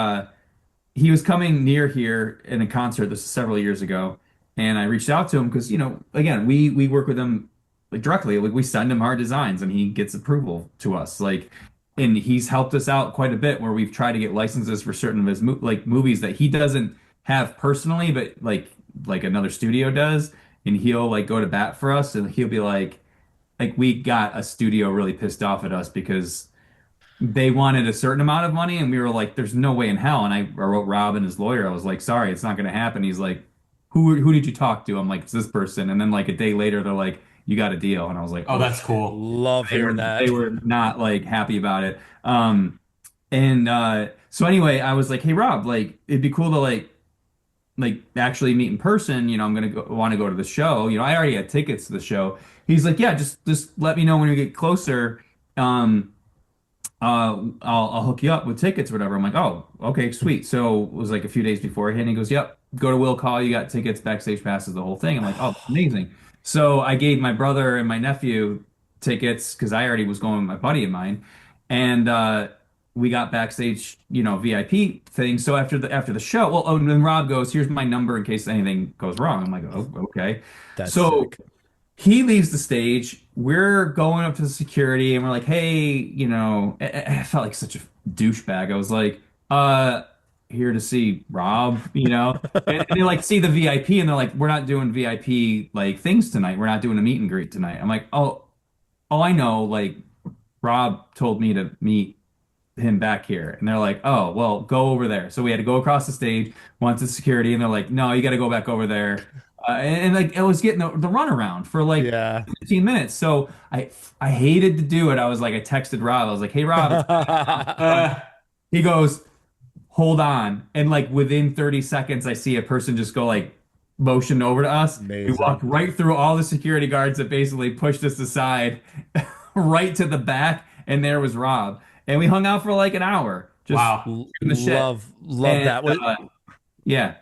was coming near here in a concert. This is several years ago, and I reached out to him because, again, we work with him like directly. Like we send him our designs, and he gets approval to us. Like, and he's helped us out quite a bit where we've tried to get licenses for certain of his like movies that he doesn't have personally, but like another studio does, and he'll like go to bat for us, and he'll be like like we got a studio really pissed off at us because they wanted a certain amount of money, and we were like, "There's no way in hell." And I wrote Rob and his lawyer. I was like, "Sorry, it's not going to happen." He's like, "Who did you talk to?" I'm like, "It's this person." And then like a day later, they're like, "You got a deal." And I was like, Oh, "Oh that's shit." cool. Love hearing They that. were not like happy about it. And so anyway, I was like, "Hey Rob, like it'd be cool to like actually meet in person. You know, I'm gonna want to go to the show. You know, I already had tickets to the show." He's like, "Yeah, just let me know when you get closer. Um, I'll hook you up with tickets or whatever." I'm like, "Oh, okay, sweet." So it was like a few days beforehand. And he goes, "Yep, go to Will Call. You got tickets, backstage passes, the whole thing." I'm like, "Oh, amazing." So I gave my brother and my nephew tickets because I already was going with my buddy of mine, and we got backstage, VIP thing. So after the show, well, oh, and then Rob goes, "Here's my number in case anything goes wrong." I'm like, "Oh, okay." That's So sick. he leaves the stage. We're going up to the security and we're like, "Hey, I felt like such a douchebag. I was like, uh, here to see Rob, you know?" And they like see the VIP and they're like, "We're not doing VIP like things tonight. We're not doing a meet and greet tonight." I'm like, "Oh, I know. Like, Rob told me to meet him back here." And they're like, "Oh, well, go over there." So we had to go across the stage, went to security, and they're like, "No, you got to go back over there." And like, I was getting the runaround for like Yeah. 15 minutes. So I hated to do it. I was like, I texted Rob. I was like, "Hey, Rob, it's Uh, he goes, hold on." And like within 30 seconds, I see a person just go like motion over to us. We Amazing. walked right through all the security guards that basically pushed us aside, right to the back, and there was Rob. And we hung out for like an hour, just wow. shooting the shit. Love And that. yeah,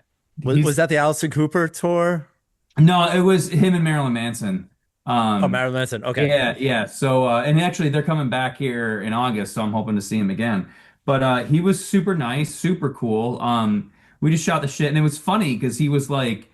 Was he's that the Alice Cooper tour? no, it was him and Marilyn Manson. Oh, Um, Marilyn Manson. Okay. Yeah, yeah. So, and actually, they're coming back here in August, so I'm hoping to see him again. But he was super nice, super cool. We just shot the shit, and it was funny because he was like,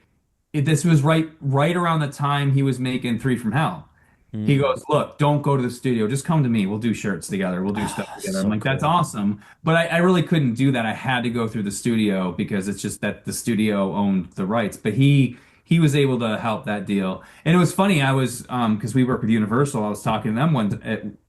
this was right around the time he was making Three from Hell. He Mm. goes, "Look, don't go to the studio. Just come to me. We'll do shirts together. We'll do stuff Ah, together." I'm so like, "That's cool. awesome." But I really couldn't do that. I had to go through the studio because it's just that the studio owned the rights. But he was able to help that deal. And it was funny. I was because we work with Universal. I was talking to them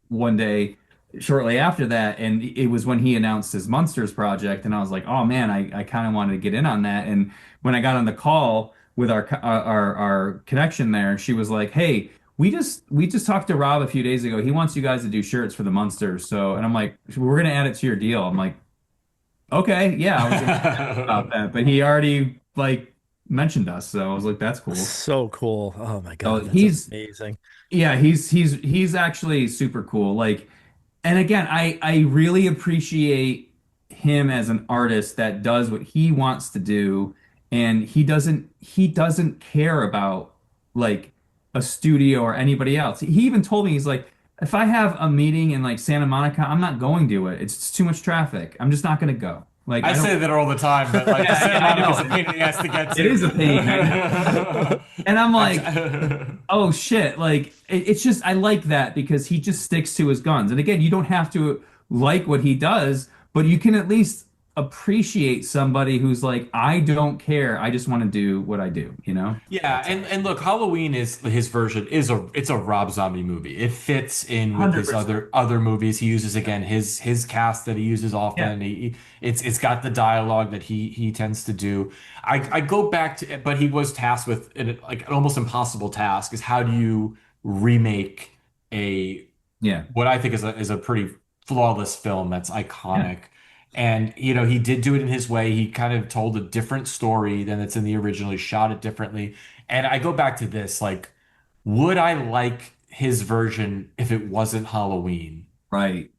one day shortly after that, and it was when he announced his Monsters project, and I was like, "Oh man, I kind of wanted to get in on that." And when I got on the call with our connection there, she was like, "Hey, we just talked to Rob a few days ago. He wants you guys to do shirts for the Munsters." So, and I'm like, "We're gonna add it to your deal." I'm like, "Okay, yeah, I was gonna ask about that," but he already like mentioned us, so I was like, "That's cool." So cool. Oh my So God, that's he's amazing. yeah, he's actually super cool. Like, and again, I really appreciate him as an artist that does what he wants to do, and he doesn't care about like a studio or anybody else. He even told me, he's like, "If I have a meeting in like Santa Monica, I'm not going to it. It's just too much traffic. I'm just not going to go." Like, I I don't. say that all the time, but like Yeah, Santa yeah, I Monica's a know. pain in the ass to get It is a pain. I know. to. And I'm like, I- "Oh shit." Like it's just I like that because he just sticks to his guns. And again, you don't have to like what he does, but you can at least appreciate somebody who's like, "I don't care. I just want to do what I do," you know? Yeah, That's and awesome. look, Halloween is his version is it's a Rob Zombie movie. It fits in with his 100%. other movies. He uses again his cast that he uses Yeah. often. It's got the dialogue that he tends to do. I go back to, but he was tasked with like an almost impossible task is how do you remake a Yeah. what I think is a pretty flawless film that's Yeah. iconic. And he did do it in his way. He kind of told a different story than it's in the original. He shot it differently. And I go back to this, like, would I like his version if it wasn't Halloween? Right.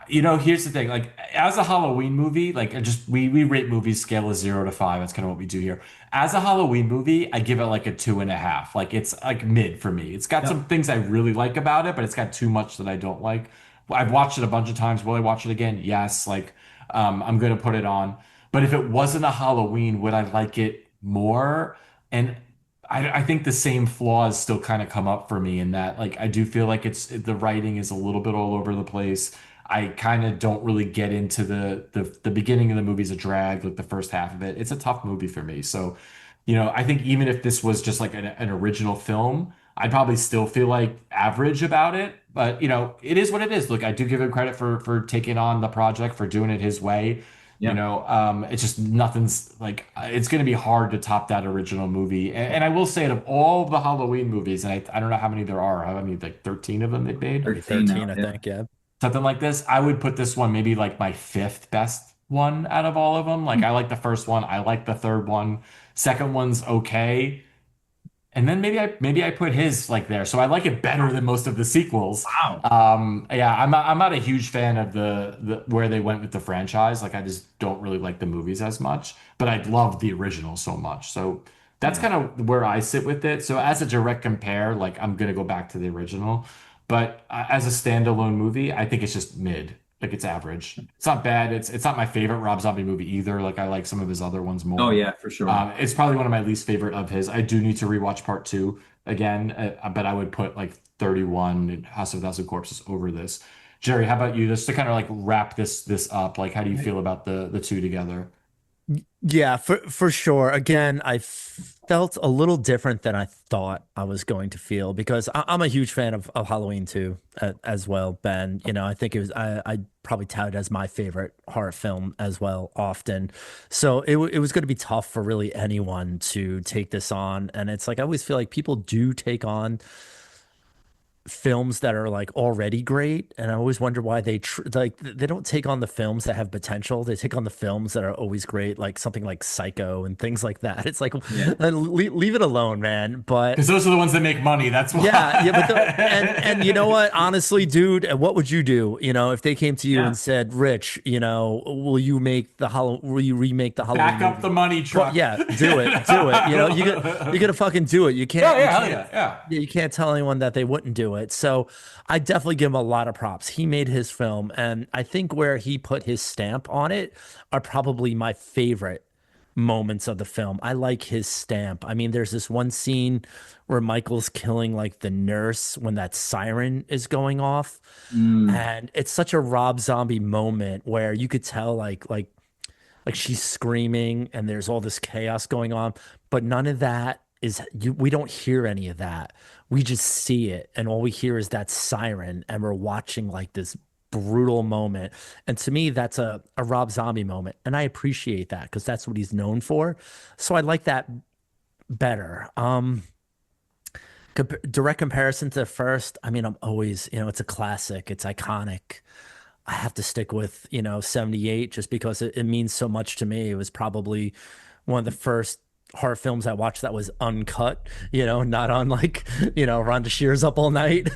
Here's the thing. Like, as a Halloween movie, like, just we rate movies scale of 0 to 5. That's kind of what we do here. As a Halloween movie, I give it like a 2.5. Like, it's like mid for me. It's got some Yep. things I really like about it, but it's got too much that I don't like. I've watched it a bunch of times. Will I watch it again? Yes. Like, I'm gonna put it on. But if it wasn't a Halloween, would I like it more? And I think the same flaws still kind of come up for me in that, like, I do feel like the writing is a little bit all over the place. I kind of don't really get into the beginning of the movie's a drag, like the first half of it. It's a tough movie for me. So, I think even if this was just like an original film, I'd probably still feel like average about it, but it is what it is. Look, I do give him credit for taking on the project, for doing it his way. Yeah. It's just nothing's like it's going to be hard to top that original movie. And I will say, out of all the Halloween movies, and I don't know how many there are, how many, like 13 of them they've made, 13 now, 13, I think. Yeah. something like this. I would put this one maybe like my fifth best one out of all of them. Like I like the first one, I like the third one, second one's okay. And then maybe I put his like there, so I like it better than most of the sequels. Wow. Yeah, I'm not a huge fan of the where they went with the franchise. Like I just don't really like the movies as much, but I love the original so much. So that's Yeah. kind of where I sit with it. So as a direct compare, like I'm gonna go back to the original, but as a standalone movie, I think it's just mid. Like it's average. It's not bad. It's not my favorite Rob Zombie movie either. Like I like some of his other ones more. Oh yeah, for sure. It's probably one of my least favorite of his. I do need to rewatch part two again, but I would put like 31 and House of a Thousand Corpses over this. Jerry, how about you? Just to kind of like wrap this up, like how do you feel about the two together? Yeah, for sure. Again, I felt a little different than I thought I was going to feel because I'm a huge fan of Halloween 2 as well, Ben. I think I probably tout it as my favorite horror film as well often. So it was going to be tough for really anyone to take this on. And it's like I always feel like people do take on films that are like already great, and I always wonder why they don't take on the films that have potential. They take on the films that are always great, like something like Psycho and things like that. It's like Yeah. leave it alone, man. But Because those are the ones that make money. That's why. yeah, but and you know what? Honestly, dude, what would you do? If they came to you Yeah. and said, "Rich, will you remake the Halloween Back up movie?" the money Well, truck. yeah, do it. You gotta fucking do it. You can't. Yeah, you yeah, hell can't- yeah, yeah. yeah, you can't tell anyone that they wouldn't do it. So I definitely give him a lot of props. He made his film, and I think where he put his stamp on it are probably my favorite moments of the film. I like his stamp. I mean, there's this one scene where Michael's killing like the nurse when that siren is going off. Mm. And it's such a Rob Zombie moment where you could tell like she's screaming and there's all this chaos going on, but none of that we don't hear any of that. We just see it, and all we hear is that siren, and we're watching like this brutal moment. And to me, that's a Rob Zombie moment, and I appreciate that because that's what he's known for. So I like that better. Direct comparison to the first, I mean, I'm always, it's a classic, it's iconic. I have to stick with 78 just because it means so much to me. It was probably one of the first horror films I watched that was uncut, not on like Rhonda Shear's Up All Night.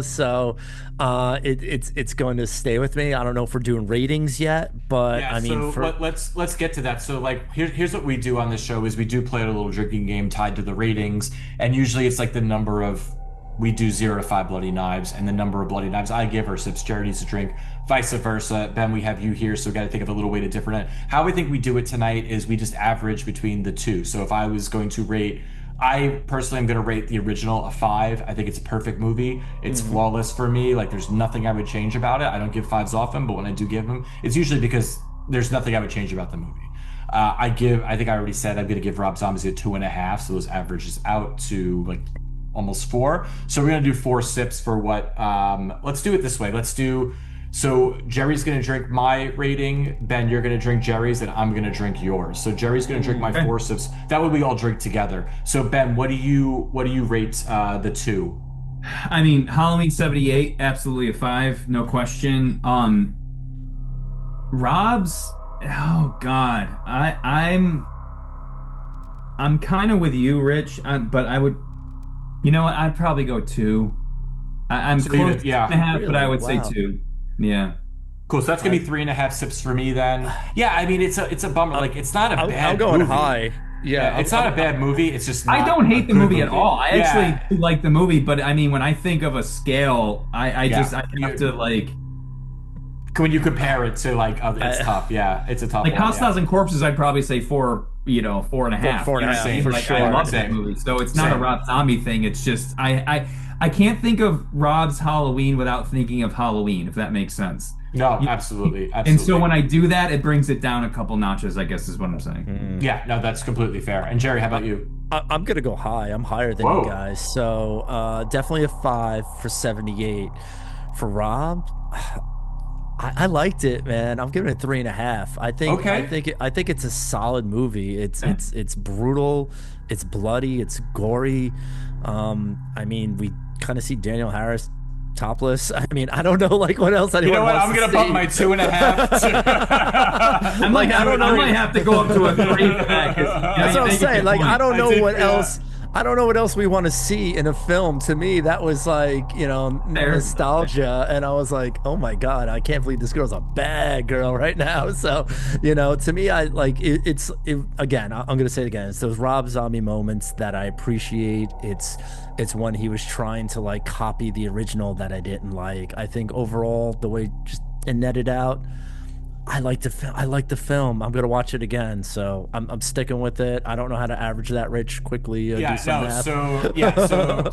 So it's going to stay with me. I don't know if we're doing ratings yet, but Yeah, I mean, so let's get to that. So like here's what we do on this show is we do play a little drinking game tied to the ratings, and usually it's like the number of we do 0 to 5 bloody knives, and the number of bloody knives I give or sips Jared needs to drink, vice versa. Ben, we have you here, so we got to think of a little way to different it. How I think we do it tonight is we just average between the two. So if I was going to rate, I personally am going to rate the original a 5. I think it's a perfect movie. It's flawless for me. Like there's nothing I would change about it. I don't give 5s often, but when I do give them, it's usually because there's nothing I would change about the movie. I think I already said I'm going to give Rob Zombie a 2.5, so those averages out to like almost 4. So we're gonna do 4 sips for what let's do it this way. So Jerry's gonna drink my rating, Ben, you're gonna drink Jerry's, and I'm gonna drink yours. So Jerry's gonna drink my 4 sips. That way we all drink together. So Ben, what do you rate the two? I mean, Halloween 78, absolutely a 5, no question. Rob's, oh God, I'm kind of with you, Rich, but I would, you know what, I'd probably go 2. I'm So close to yeah. 2.5, but I would Wow. say 2. Yeah. Cool. So that's gonna be 3.5 sips for me then. Yeah, I mean it's a bummer. Like it's not a bad I'm going movie. high. Yeah, It's not a bad movie. It's just I not don't a hate the good movie at all. I Yeah. actually do like the movie, but I mean, when I think of a scale, I Yeah. have to like When you compare it to like it's tough. Yeah, it's a tough one. House yeah. Thousand Corpses. I'd probably say 4, 4.5. Four and a You know half, what I mean? for Like, sure. I love Same. that movie, so it's not a Same. Rob Zombie thing. It's just I can't think of Rob's Halloween without thinking of Halloween, if that makes sense. No, absolutely. And so when I do that, it brings it down a couple notches, I guess is what I'm saying. Yeah, no, that's completely fair. And Jerry, how about you? I'm gonna go high. I'm higher than you Whoa. guys. So definitely a 5 for 78. For Rob, I liked it, man. I'm giving it 3.5. Okay. I think it's a solid movie. Yeah. It's brutal, it's bloody, it's gory. I mean, we kind of see Daniel Harris topless. I mean, I don't know like what else You anyone know what? wants I'm to gonna see. bump my 2.5 to. I might have to go up to a 3 for that. 'Cause, you know, That's you what I'm make a saying. good Like, I point. don't know did, what yeah. else. I don't know what else we want to see in a film. To me, that was like, you know, Fair. nostalgia. And I was like, oh my God, I can't believe this girl's a bad girl right now. So, you know, to me, I like again, I'm going to say it again. It's those Rob Zombie moments that I appreciate. It's when he was trying to like copy the original that I didn't like. I think overall, the way just it netted out, I like the film. I like the film. I'm gonna watch it again, so I'm sticking with it. I don't know how to average that, Rich. Quickly, do Yeah, some no. math.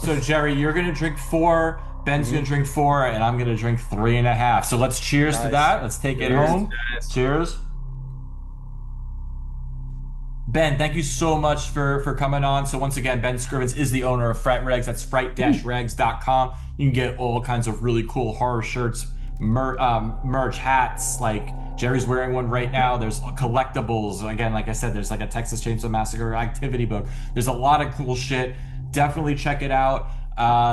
So Jerry, you're gonna drink 4. Ben's gonna drink 4, and I'm gonna drink 3.5. So let's cheers to Nice. that. Let's take it Cheers, home. guys. Cheers. Ben, thank you so much for coming on. So once again, Ben Scrivens is the owner of Fright Rags. That's fright-rags.com. You can get all kinds of really cool horror shirts, merch, hats. Like Jerry's wearing one right now. There's collectibles. Again, like I said, there's like a Texas Chainsaw Massacre activity book. There's a lot of cool shit. Definitely check it out.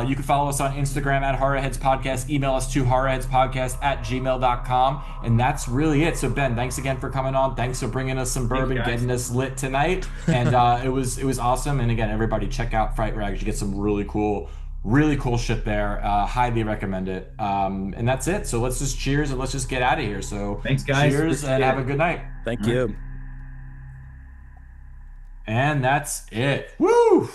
You can follow us on Instagram at Horrorheads Podcast. Email us to horrorheadspodcast@gmail.com. And that's really it. So Ben, thanks again for coming on. Thanks for bringing us some bourbon, guys. getting us lit tonight. And it was awesome. And again, everybody check out Fright Rags. You get some really cool shit there. Highly recommend it. And that's it. So let's just cheers and let's just get out of here. So Thanks, guys. cheers and Appreciate have it. a good night. Thank you. And that's it. Woo!